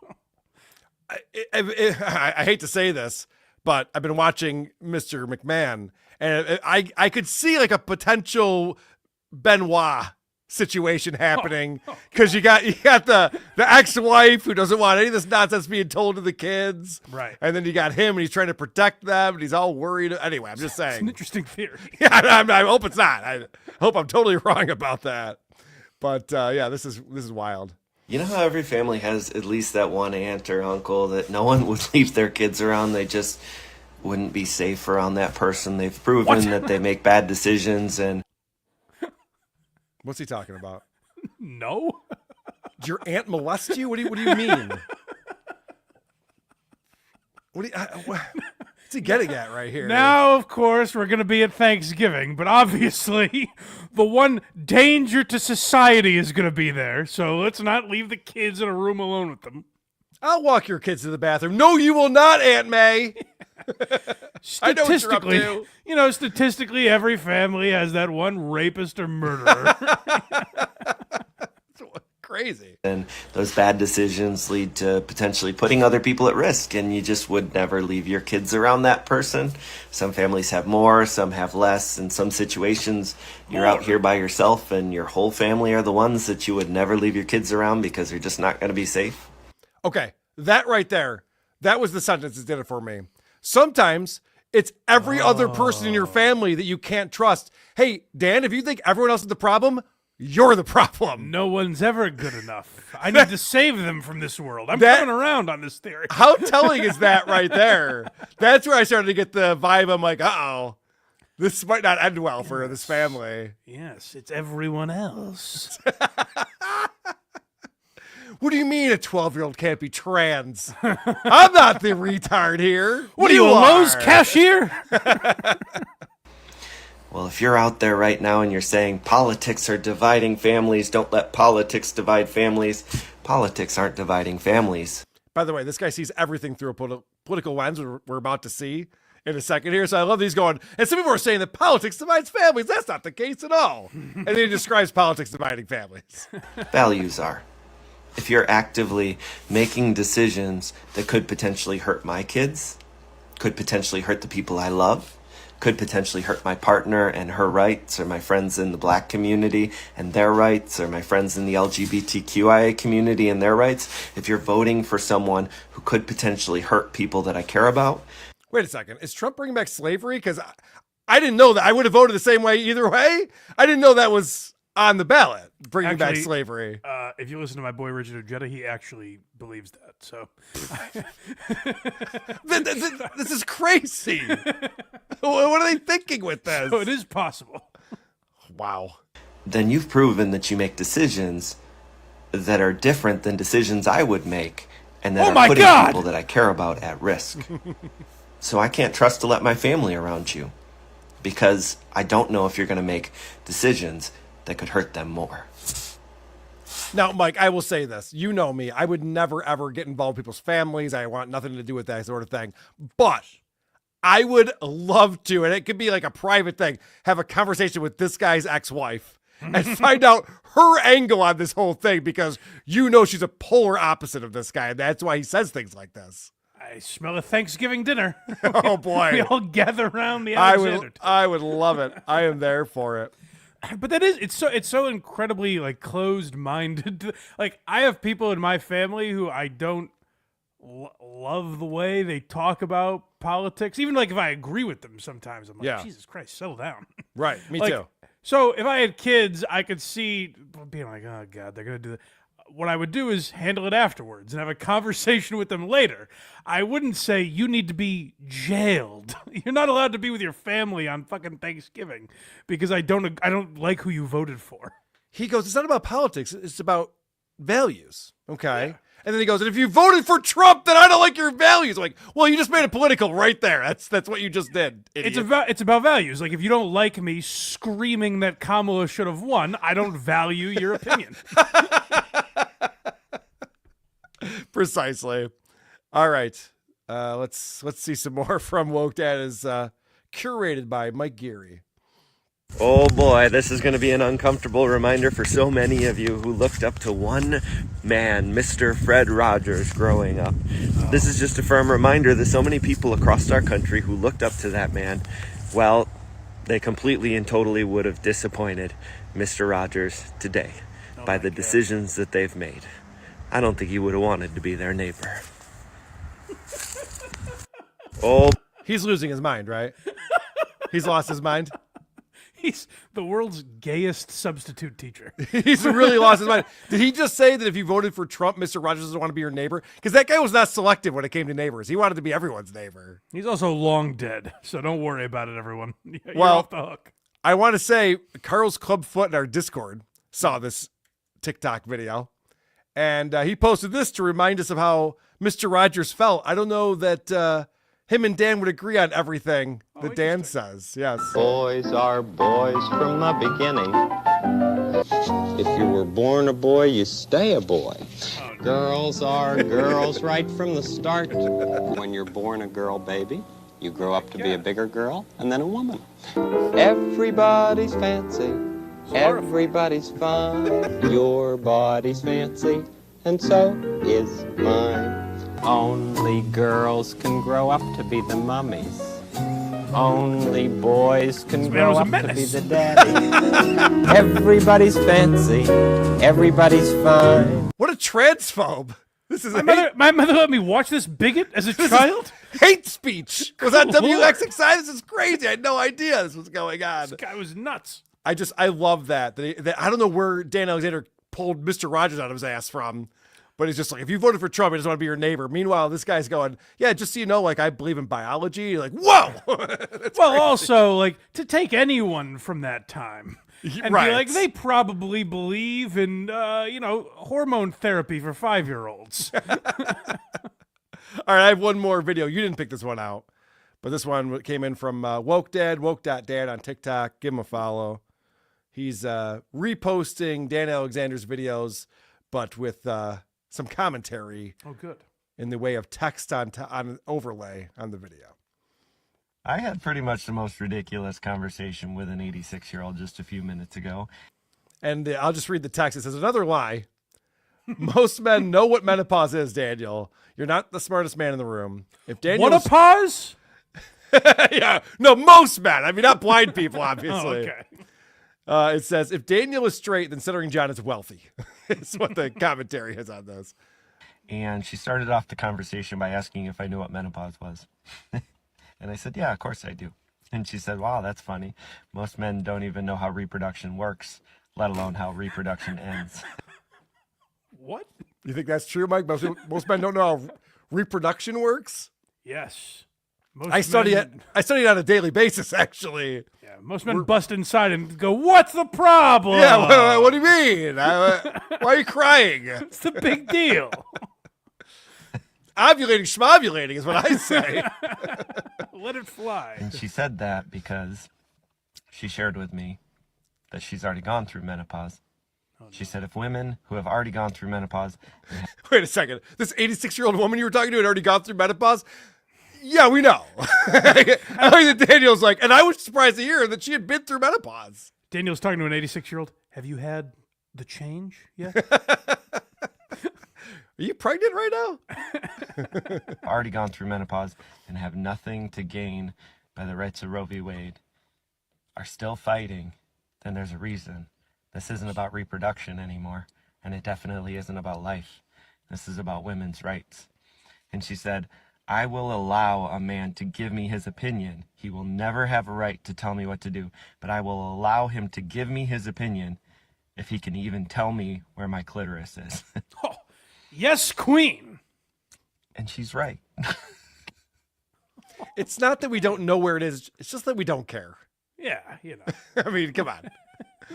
I hate to say this, but I've been watching Mr. McMahon, and I could see like a potential Benoit situation happening because you got the ex-wife who doesn't want any of this nonsense being told to the kids, right? And then you got him, and he's trying to protect them, and he's all worried. Anyway, I'm just saying, It's an interesting theory. Yeah, I hope it's not. I hope I'm totally wrong about that. But yeah, this is wild. You know how every family has at least that one aunt or uncle that no one would leave their kids around? They just wouldn't be safe around that person. They've proven that they make bad decisions. And what's he talking about? No. Did your aunt molest you? What do you mean? What's he getting at right here? Now, of course, we're going to be at Thanksgiving, but obviously the one danger to society is going to be there, so let's not leave the kids in a room alone with them. I'll walk your kids to the bathroom. No, you will not, Aunt May. I know what you're up to. Statistically, every family has that one rapist or murderer. Crazy. And those bad decisions lead to potentially putting other people at risk, and you just would never leave your kids around that person. Some families have more, some have less. In some situations, you're out here by yourself, and your whole family are the ones that you would never leave your kids around because they're just not going to be safe. Okay, that right there, that was the sentence that did it for me. Sometimes it's every other person in your family that you can't trust. Hey, Dan, if you think everyone else is the problem, you're the problem. No one's ever good enough. I need to save them from this world. I'm coming around on this theory. How telling is that right there? That's where I started to get the vibe. I'm like, uh-oh, this might not end well for this family. Yes, it's everyone else. What do you mean a 12-year-old can't be trans? I'm not the retard here. What are you, a Lowe's cashier? Well, if you're out there right now and you're saying politics are dividing families, don't let politics divide families. Politics aren't dividing families. By the way, this guy sees everything through a political lens we're about to see in a second here. So I love these going. And some people are saying that politics divides families. That's not the case at all. And then he describes politics dividing families. Values are. If you're actively making decisions that could potentially hurt my kids, could potentially hurt the people I love, could potentially hurt my partner and her rights, or my friends in the black community and their rights, or my friends in the LGBTQIA community and their rights, if you're voting for someone who could potentially hurt people that I care about. Wait a second. Is Trump bringing back slavery? Because I didn't know that. I would have voted the same way either way. I didn't know that was on the ballot, bringing back slavery. If you listen to my boy Richard Ojeda, he actually believes that. So this is crazy. What are they thinking with this? So it is possible. Wow. Then you've proven that you make decisions that are different than decisions I would make, and that are putting people that I care about at risk. So I can't trust to let my family around you, because I don't know if you're going to make decisions that could hurt them more. Now, Mike, I will say this. You know me. I would never, ever get involved with people's families. I want nothing to do with that sort of thing. But I would love to, and it could be like a private thing, have a conversation with this guy's ex-wife and find out her angle on this whole thing, because you know she's a polar opposite of this guy, and that's why he says things like this. I smell a Thanksgiving dinner. Oh, boy. We all gather around the Alexander. I would love it. I am there for it. But it's so incredibly like closed-minded. Like I have people in my family who I don't love the way they talk about politics. Even like if I agree with them sometimes, I'm like, Jesus Christ, settle down. Right, me Like, too. So if I had kids, I could see being like, oh God, they're gonna do that. What I would do is handle it afterwards and have a conversation with them later. I wouldn't say you need to be jailed. You're not allowed to be with your family on fucking Thanksgiving because I don't like who you voted for. He goes, it's not about politics. It's about values. Okay. Yeah. And then he goes, and if you voted for Trump, then I don't like your values. I'm like, well, you just made it political right there. That's what you just did. Idiot. It's about values. Like if you don't like me screaming that Kamala should have won, I don't value your opinion. Precisely. All right. Let's see some more from Woke Dad is curated by Mike Geary. Oh boy, this is going to be an uncomfortable reminder for so many of you who looked up to one man, Mr. Fred Rogers, growing up. This is just a firm reminder that so many people across our country who looked up to that man, well, they completely and totally would have disappointed Mr. Rogers today by the decisions that they've made. I don't think he would have wanted to be their neighbor. Oh, he's losing his mind, right? He's lost his mind. He's the world's gayest substitute teacher. He's really lost his mind. Did he just say that if you voted for Trump, Mr. Rogers doesn't want to be your neighbor? Because that guy was not selective when it came to neighbors. He wanted to be everyone's neighbor. He's also long dead, so don't worry about it, everyone. You're off the hook. I want to say Carl's Clubfoot in our Discord saw this TikTok video, and he posted this to remind us of how Mr. Rogers felt. I don't know that him and Dan would agree on everything that Dan says. Yes. Boys are boys from the beginning. If you were born a boy, you stay a boy. Girls are girls right from the start. When you're born a girl baby, you grow up to be a bigger girl and then a woman. Everybody's fancy. Everybody's fine. Your body's fancy, and so is mine. Only girls can grow up to be the mummies. Only boys can grow up to be the daddy. Everybody's fancy. Everybody's fine. What a transphobe. This is my mother let me watch this bigot as a child. Hate speech was on WXXI. This is crazy. I had no idea this was going on. This guy was nuts. I love that I don't know where Dan Alexander pulled Mr. Rogers out of his ass from. But he's just like, if you voted for Trump, he doesn't want to be your neighbor. Meanwhile, this guy's going, yeah, just so you know, like, I believe in biology. You're like, whoa! Well, also, like, to take anyone from that time and be like, they probably believe in, hormone therapy for 5-year-olds. All right, I have one more video. You didn't pick this one out. But this one came in from Woke Dad, woke.dad on TikTok. Give him a follow. He's reposting Dan Alexander's videos, but with... some commentary. Oh, good. In the way of text on an overlay on the video. I had pretty much the most ridiculous conversation with an 86-year-old just a few minutes ago. And I'll just read the text. It says, another lie. Most men know what menopause is, Daniel. You're not the smartest man in the room. If Daniel What a pause? Yeah. No, most men. I mean, not blind people, obviously. Oh, okay. It says, if Daniel is straight, then Stuttering John is wealthy. It's what the commentary is on this. And she started off the conversation by asking if I knew what menopause was. And I said, yeah, of course I do. And she said, wow, that's funny. Most men don't even know how reproduction works, let alone how reproduction ends. What? You think that's true, Mike? Most men don't know how reproduction works? Yes. I study it on a daily basis, actually. Yeah, most men bust inside and go, what's the problem? Yeah, what do you mean? Why are you crying? It's the big deal. Ovulating, schmovulating is what I say. Let it fly. And she said that because she shared with me that she's already gone through menopause. She said if women who have already gone through menopause... Wait a second. This 86-year-old woman you were talking to had already gone through menopause? Yeah, we know. I think that Daniel's like, and I was surprised to hear that she had been through menopause. Daniel's talking to an 86-year-old. Have you had the change yet? Are you pregnant right now? Already gone through menopause and have nothing to gain by the rights of Roe v. Wade are still fighting then there's a reason. This isn't about reproduction anymore, and it definitely isn't about life. This is about women's rights. And she said, I will allow a man to give me his opinion. He will never have a right to tell me what to do, but I will allow him to give me his opinion if he can even tell me where my clitoris is. Yes, queen. And she's right. It's not that we don't know where it is. It's just that we don't care. Yeah, you know. I mean, come on.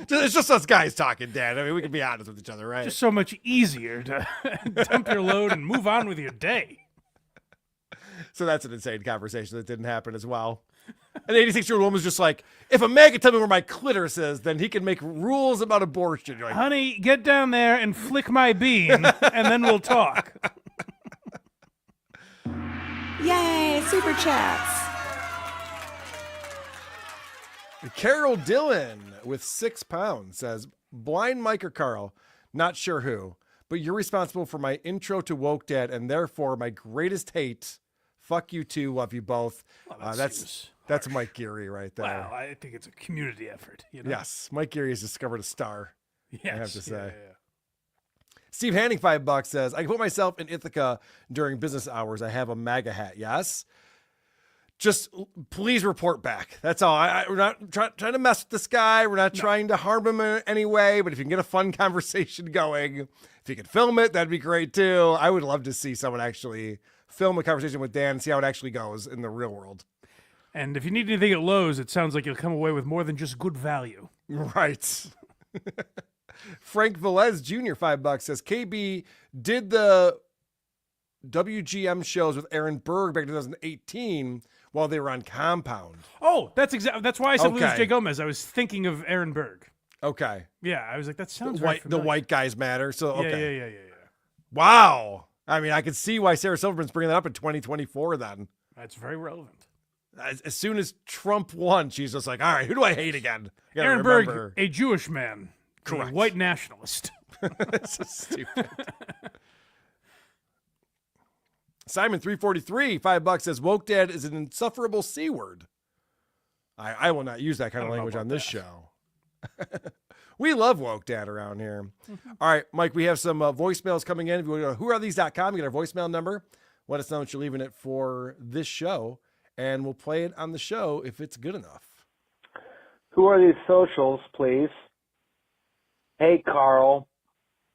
It's just us guys talking, Dan. I mean, we can be honest with each other, right? Just so much easier to dump your load and move on with your day. So that's an insane conversation that didn't happen as well. An 86-year-old woman's just like, if a man can tell me where my clitoris is, then he can make rules about abortion. You're like, honey, get down there and flick my bean, and then we'll talk. Yay, super chats. Carol Dillon with £6 says, blind Mike or Carl, not sure who, but you're responsible for my intro to Woke Dad and therefore my greatest hate. Fuck you too. Love you both. Well, that's Mike Geary right there. Wow, I think it's a community effort. You know? Yes, Mike Geary has discovered a star. Yes, I have to say. yeah. Steve Hanning, $5 says, I can put myself in Ithaca during business hours. I have a MAGA hat. Yes. Just please report back. That's all. We're not trying to mess with this guy. We're not trying to harm him in any way. But if you can get a fun conversation going, if you can film it, that'd be great too. I would love to see someone actually film a conversation with Dan and see how it actually goes in the real world. And if you need anything at Lowe's, it sounds like you'll come away with more than just good value. Right. Frank Velez Jr., $5 says, KB did the WGM shows with Aaron Burr back in 2018 while they were on Compound. Oh, that's why I said Luis Okay. J. Gomez. I was thinking of Aaron Berg. Okay. Yeah, I was like, that sounds The right. white guys matter. So, okay. Yeah. Wow. I mean, I could see why Sarah Silverman's bringing that up in 2024 then. That's very relevant. As soon as Trump won, she's just like, all right, who do I hate again? I gotta Aaron remember. Berg, a Jewish man. Correct. A white nationalist. That's so stupid. Simon 343, $5 says, Woke Dad is an insufferable C word. I will not use that kind of language on this show. We love Woke Dad around here. All right, Mike, we have some voicemails coming in. If you go to whoarethese.com, you get our voicemail number. Let us know what you're leaving it for this show, and we'll play it on the show if it's good enough. Who are these socials, please? Hey, Carl.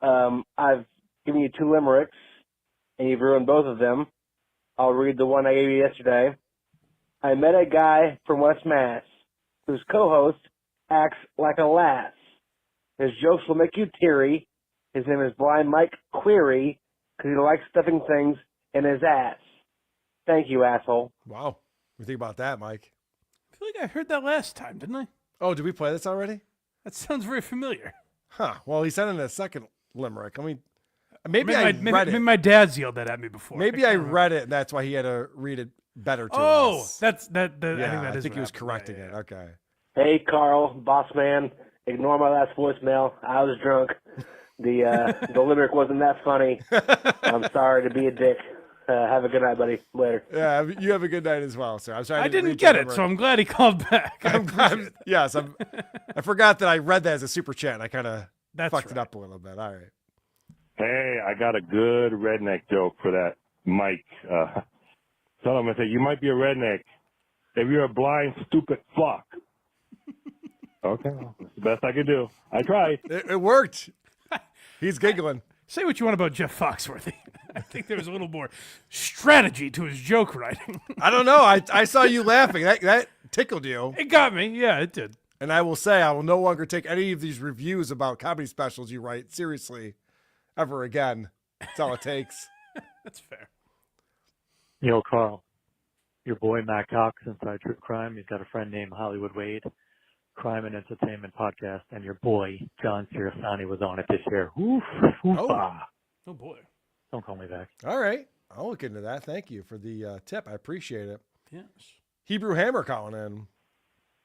I've given you 2 limericks, and you've ruined both of them. I'll read the one I gave you yesterday. I met a guy from West Mass whose co-host acts like a lass. His jokes will make you teary. His name is Blind Mike Query because he likes stuffing things in his ass. Thank you, asshole. Wow. What do you think about that, Mike? I feel like I heard that last time, didn't I? Oh, did we play this already? That sounds very familiar. Huh. Well, he sent in a second limerick. I mean, maybe I read it. Maybe my dad's yelled that at me before. Maybe I read it, and that's why he had to read it better to us. Oh, that's that. Yeah, I think he was correcting it. Okay. Hey, Carl, boss man. Ignore my last voicemail. I was drunk. The limerick wasn't that funny. I'm sorry to be a dick. Have a good night, buddy. Later. Yeah, you have a good night as well, sir. I'm sorry. I didn't get it, so I'm glad he called back. Yes, I forgot that I read that as a super chat. And I kind of fucked it up a little bit. All right. Hey, I got a good redneck joke for that Mike. Tell him, I say, you might be a redneck if you're a blind, stupid fuck. Okay, that's the best I could do. I tried. It worked. He's giggling. Say what you want about Jeff Foxworthy. I think there was a little more strategy to his joke writing. I don't know. I saw you laughing. That tickled you. It got me. Yeah, it did. And I will say, I will no longer take any of these reviews about comedy specials you write seriously ever again. That's all it takes. That's fair. Yo, Carl, your boy Matt Cox inside True Crime. He's got a friend named Hollywood Wade, Crime and Entertainment Podcast, and your boy John Cirasani was on it this year. Oof, Oh boy. Don't call me back. All right. I'll look into that. Thank you for the tip. I appreciate it. Yes. Hebrew Hammer calling in.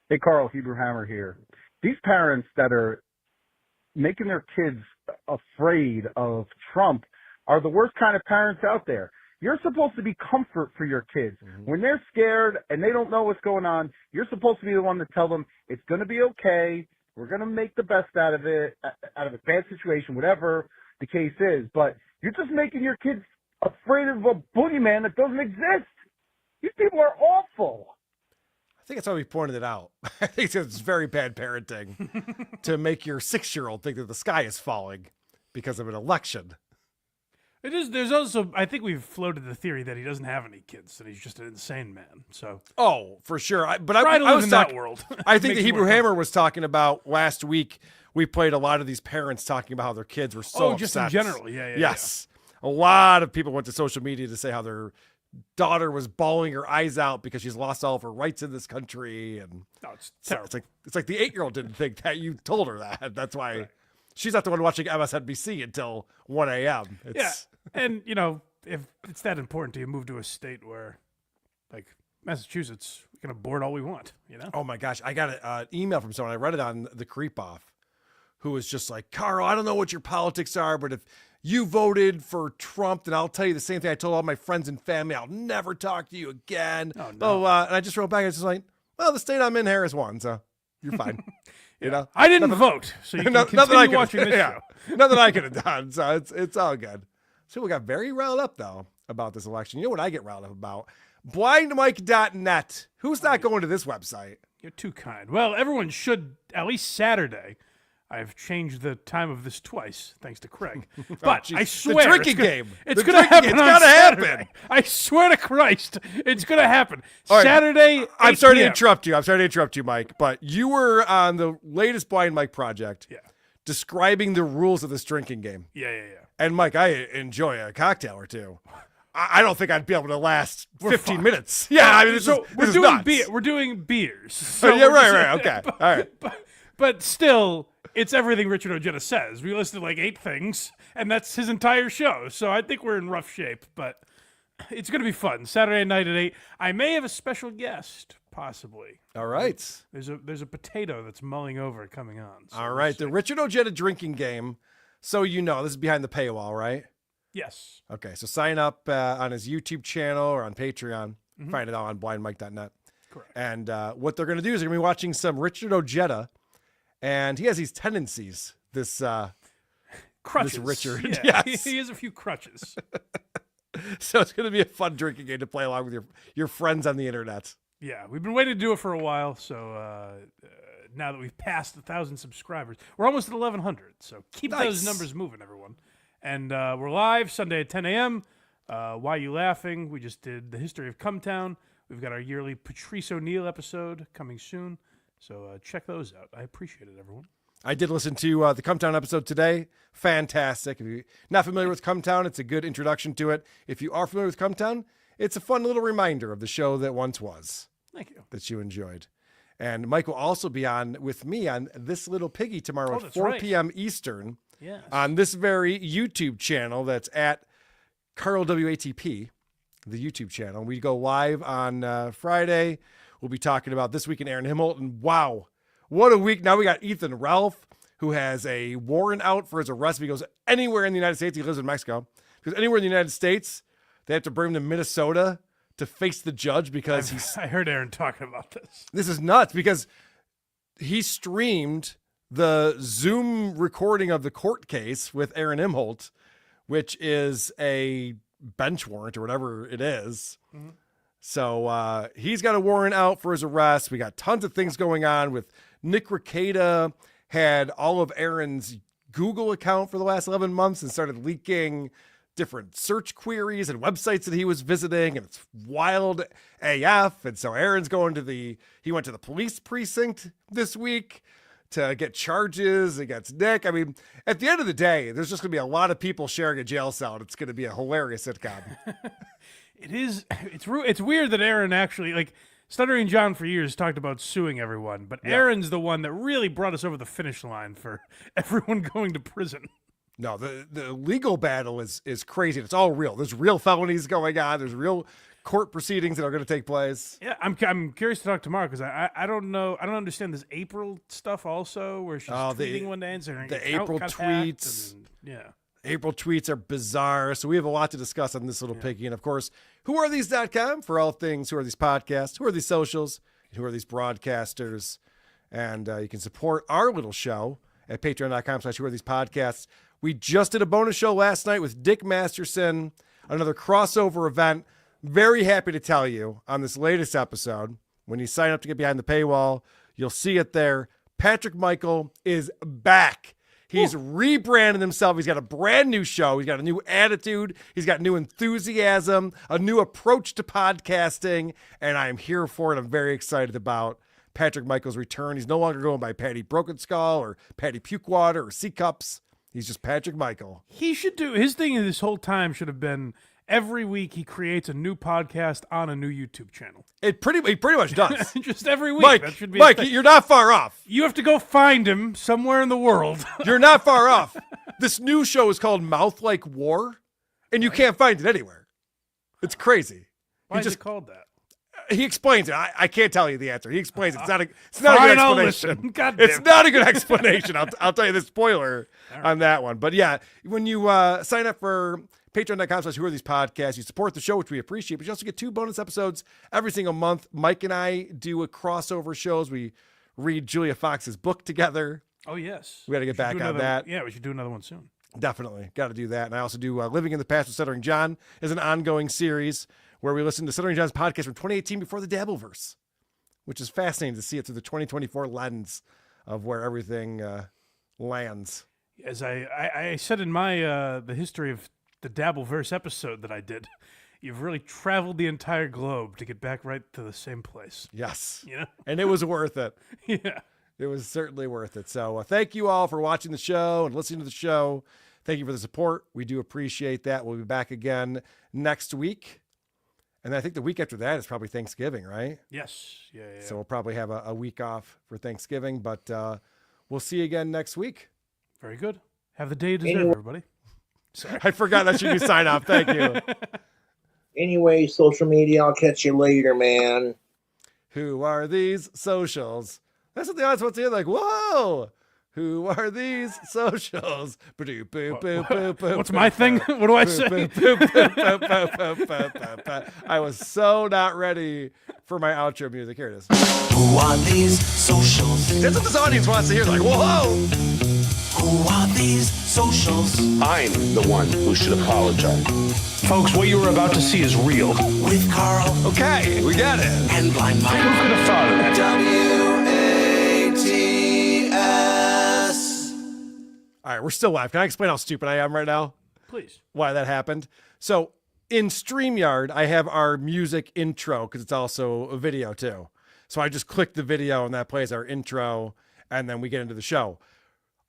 Hey, Carl, Hebrew Hammer here. These parents that are making their kids afraid of Trump are the worst kind of parents out there. You're supposed to be comfort for your kids. When they're scared and they don't know what's going on, you're supposed to be the one to tell them it's going to be okay. we're going to make the best out of it, out of a bad situation, whatever the case is. But you're just making your kids afraid of a boogeyman that doesn't exist. These people are awful. I think that's why we pointed it out. I think it's very bad parenting to make your 6-year-old think that the sky is falling because of an election. It is. There's also, I think we've floated the theory that he doesn't have any kids, that he's just an insane man. So, oh, for sure. I was in that world. I think the Makes Hebrew more Hammer was talking about last week. We played a lot of these parents talking about how their kids were so just upset. in general. Yeah. Yes. A lot of people went to social media to say how their daughter was bawling her eyes out because she's lost all of her rights in this country. And it's terrible. It's like the 8-year-old didn't think that you told her that. That's why she's not the one watching MSNBC until 1 a.m. Yeah. And, if it's that important to you, move to a state where, like Massachusetts, we can abort all we want, Oh, my gosh. I got an email from someone. I read it on the Creep Off, who was just like, Carl, I don't know what your politics are, but if you voted for Trump, then I'll tell you the same thing I told all my friends and family. I'll never talk to you again. Oh, no. Blah, blah, blah. And I just wrote back. I was just like, well, the state I'm in, Harris won, so you're fine. I didn't vote, so you can continue watching this show. Nothing I could have done, so it's all good. So we got very riled up, though, about this election. You know what I get riled up about? BlindMike.net. Who's not going to this website? You're too kind. Well, everyone should, at least Saturday. I've changed the time of this twice, thanks to Craig. But I swear, the drinking game. It's going to happen. It's got to happen. I swear to Christ, it's going to happen. All right. Saturday. I'm sorry to 8 interrupt you. I'm sorry to interrupt you, Mike. But you were on the latest Blind Mike project, describing the rules of this drinking game. Yeah. And Mike, I enjoy a cocktail or two. I don't think I'd be able to last 15 minutes. Yeah, I mean, this is nuts. We're doing beers. So yeah, right. Okay, all right. But still, it's everything Richard Ojeda says. We listed like 8 things, and that's his entire show. So I think we're in rough shape, but it's going to be fun. Saturday night at 8. I may have a special guest, possibly. All right. There's a potato that's mulling over coming on. So all right, the Richard Ojeda drinking game. So this is behind the paywall, right? Yes. Okay, so sign up on his YouTube channel or on Patreon. Find it all on blindmike.net. Correct. And what they're going to do is they're going to be watching some Richard Ojeda, and he has these tendencies, this crutches. This Richard. Yeah, yes. he has a few crutches. So it's going to be a fun drinking game to play along with your friends on the internet. Yeah, we've been waiting to do it for a while, so now that we've passed 1,000 subscribers, we're almost at 1,100, so keep those numbers moving, everyone. And we're live Sunday at 10 a.m. Why You Laughing? We just did the history of Cumtown. We've got our yearly Patrice O'Neill episode coming soon, so check those out. I appreciate it, everyone. I did listen to the Cumtown episode today. Fantastic. If you're not familiar with Cumtown, it's a good introduction to it. If you are familiar with Cumtown, it's a fun little reminder of the show that once was. Thank you. That you enjoyed. And Mike will also be on with me on This Little Piggy tomorrow at 4 p.m. Eastern. Yes. On this very YouTube channel that's at Carl WATP, the YouTube channel. We go live on Friday. We'll be talking about This Week in Aaron Himmelton. And wow, what a week. Now we got Ethan Ralph, who has a warrant out for his arrest. If he goes anywhere in the United States, he lives in Mexico. Because anywhere in the United States, they have to bring him to Minnesota to face the judge because I heard Aaron talking about this. This is nuts because he streamed the Zoom recording of the court case with Aaron Imholt, which is a bench warrant or whatever it is. Mm-hmm. So he's got a warrant out for his arrest. We got tons of things going on with Nick Rekieta had all of Aaron's Google account for the last 11 months and started leaking different search queries and websites that he was visiting, and it's wild AF. And so Aaron's he went to the police precinct this week to get charges against Nick. I mean, at the end of the day, there's just going to be a lot of people sharing a jail cell, and it's going to be a hilarious sitcom. It is. It's weird that Aaron actually, like, Stuttering John for years talked about suing everyone, but Aaron's the one that really brought us over the finish line for everyone going to prison. No, the legal battle is crazy. It's all real. There's real felonies going on. There's real court proceedings that are going to take place. Yeah, I'm curious to talk tomorrow because I don't know. I don't understand this April stuff also where she's tweeting one day and saying the April tweets. April tweets are bizarre. So we have a lot to discuss on This Little Piggy. And of course, whoareThese.com for all things Who Are These podcasts, Who Are These socials, and Who Are These broadcasters. And you can support our little show at patreon.com/whoarethespodcasts. We just did a bonus show last night with Dick Masterson, another crossover event. Very happy to tell you on this latest episode, when you sign up to get behind the paywall, you'll see it there. Patrick Michael is back. He's rebranded himself. He's got a brand new show. He's got a new attitude. He's got new enthusiasm, a new approach to podcasting, and I am here for it. I'm very excited about Patrick Michael's return. He's no longer going by Patty Broken Skull or Patty Pukewater or C Cups. He's just Patrick Michael. He should do his thing this whole time should have been every week he creates a new podcast on a new YouTube channel. He pretty much does. Just every week. Mike, that should be Mike, you're not far off. You have to go find him somewhere in the world. You're not far off. This new show is called Mouth Like War, and you can't find it anywhere. It's crazy. Why is it called that? He explains it. I can't tell you the answer. He explains it. It's not a good explanation. God It's damn. not a good explanation. I'll tell you the spoiler on that one. But yeah, when you sign up for patreon.com/whoarethespodcasts, you support the show, which we appreciate, but you also get 2 bonus episodes every single month. Mike and I do a crossover shows. We read Julia Fox's book together. Oh, yes. We got to get back on that. Yeah, we should do another one soon. Definitely. Got to do that. And I also do Living in the Past with Stuttering John is an ongoing series where we listen to Stuttering John's podcast from 2018 before the Dabbleverse, which is fascinating to see it through the 2024 lens of where everything lands. As I said in my the history of the Dabbleverse episode that I did, you've really traveled the entire globe to get back right to the same place. Yes. You know? And it was worth it. Yeah. It was certainly worth it. So thank you all for watching the show and listening to the show. Thank you for the support. We do appreciate that. We'll be back again next week. And I think the week after that is probably Thanksgiving, right? Yes. Yeah. So we'll probably have a week off for Thanksgiving, but we'll see you again next week. Very good. Have the day you deserve, everybody. Sorry. I forgot that you sign off. Thank you. Anyway, social media, I'll catch you later, man. Who are these socials? That's what the audience wants to hear. Like, whoa, who are these socials? What's my thing? What do I say? I was so not ready for my outro music. Here it is. Who are these socials? That's what this audience wants to hear. Like, whoa. Who are these socials? I'm the one who should apologize. Folks, what you were about to see is real. With Carl. Okay, we got it. And Blind Mike. Who could have thought of that? WATS. All right, we're still live. Can I explain how stupid I am right now? Please. Why that happened? So in StreamYard, I have our music intro because it's also a video too. So I just click the video and that plays our intro and then we get into the show.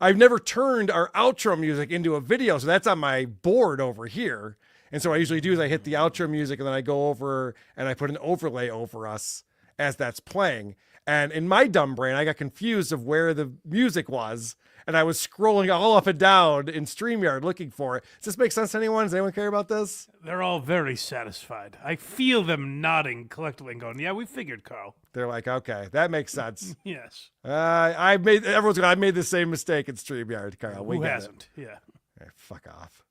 I've never turned our outro music into a video, so that's on my board over here. And so what I usually do is I hit the outro music and then I go over and I put an overlay over us as that's playing. And in my dumb brain, I got confused of where the music was. And I was scrolling all up and down in StreamYard looking for it. Does this make sense to anyone? Does anyone care about this? They're all very satisfied. I feel them nodding collectively and going, yeah, we figured, Carl. They're like, okay, that makes sense. Yes. I made the same mistake in StreamYard, Carl. Who hasn't? Yeah. Hey, fuck off.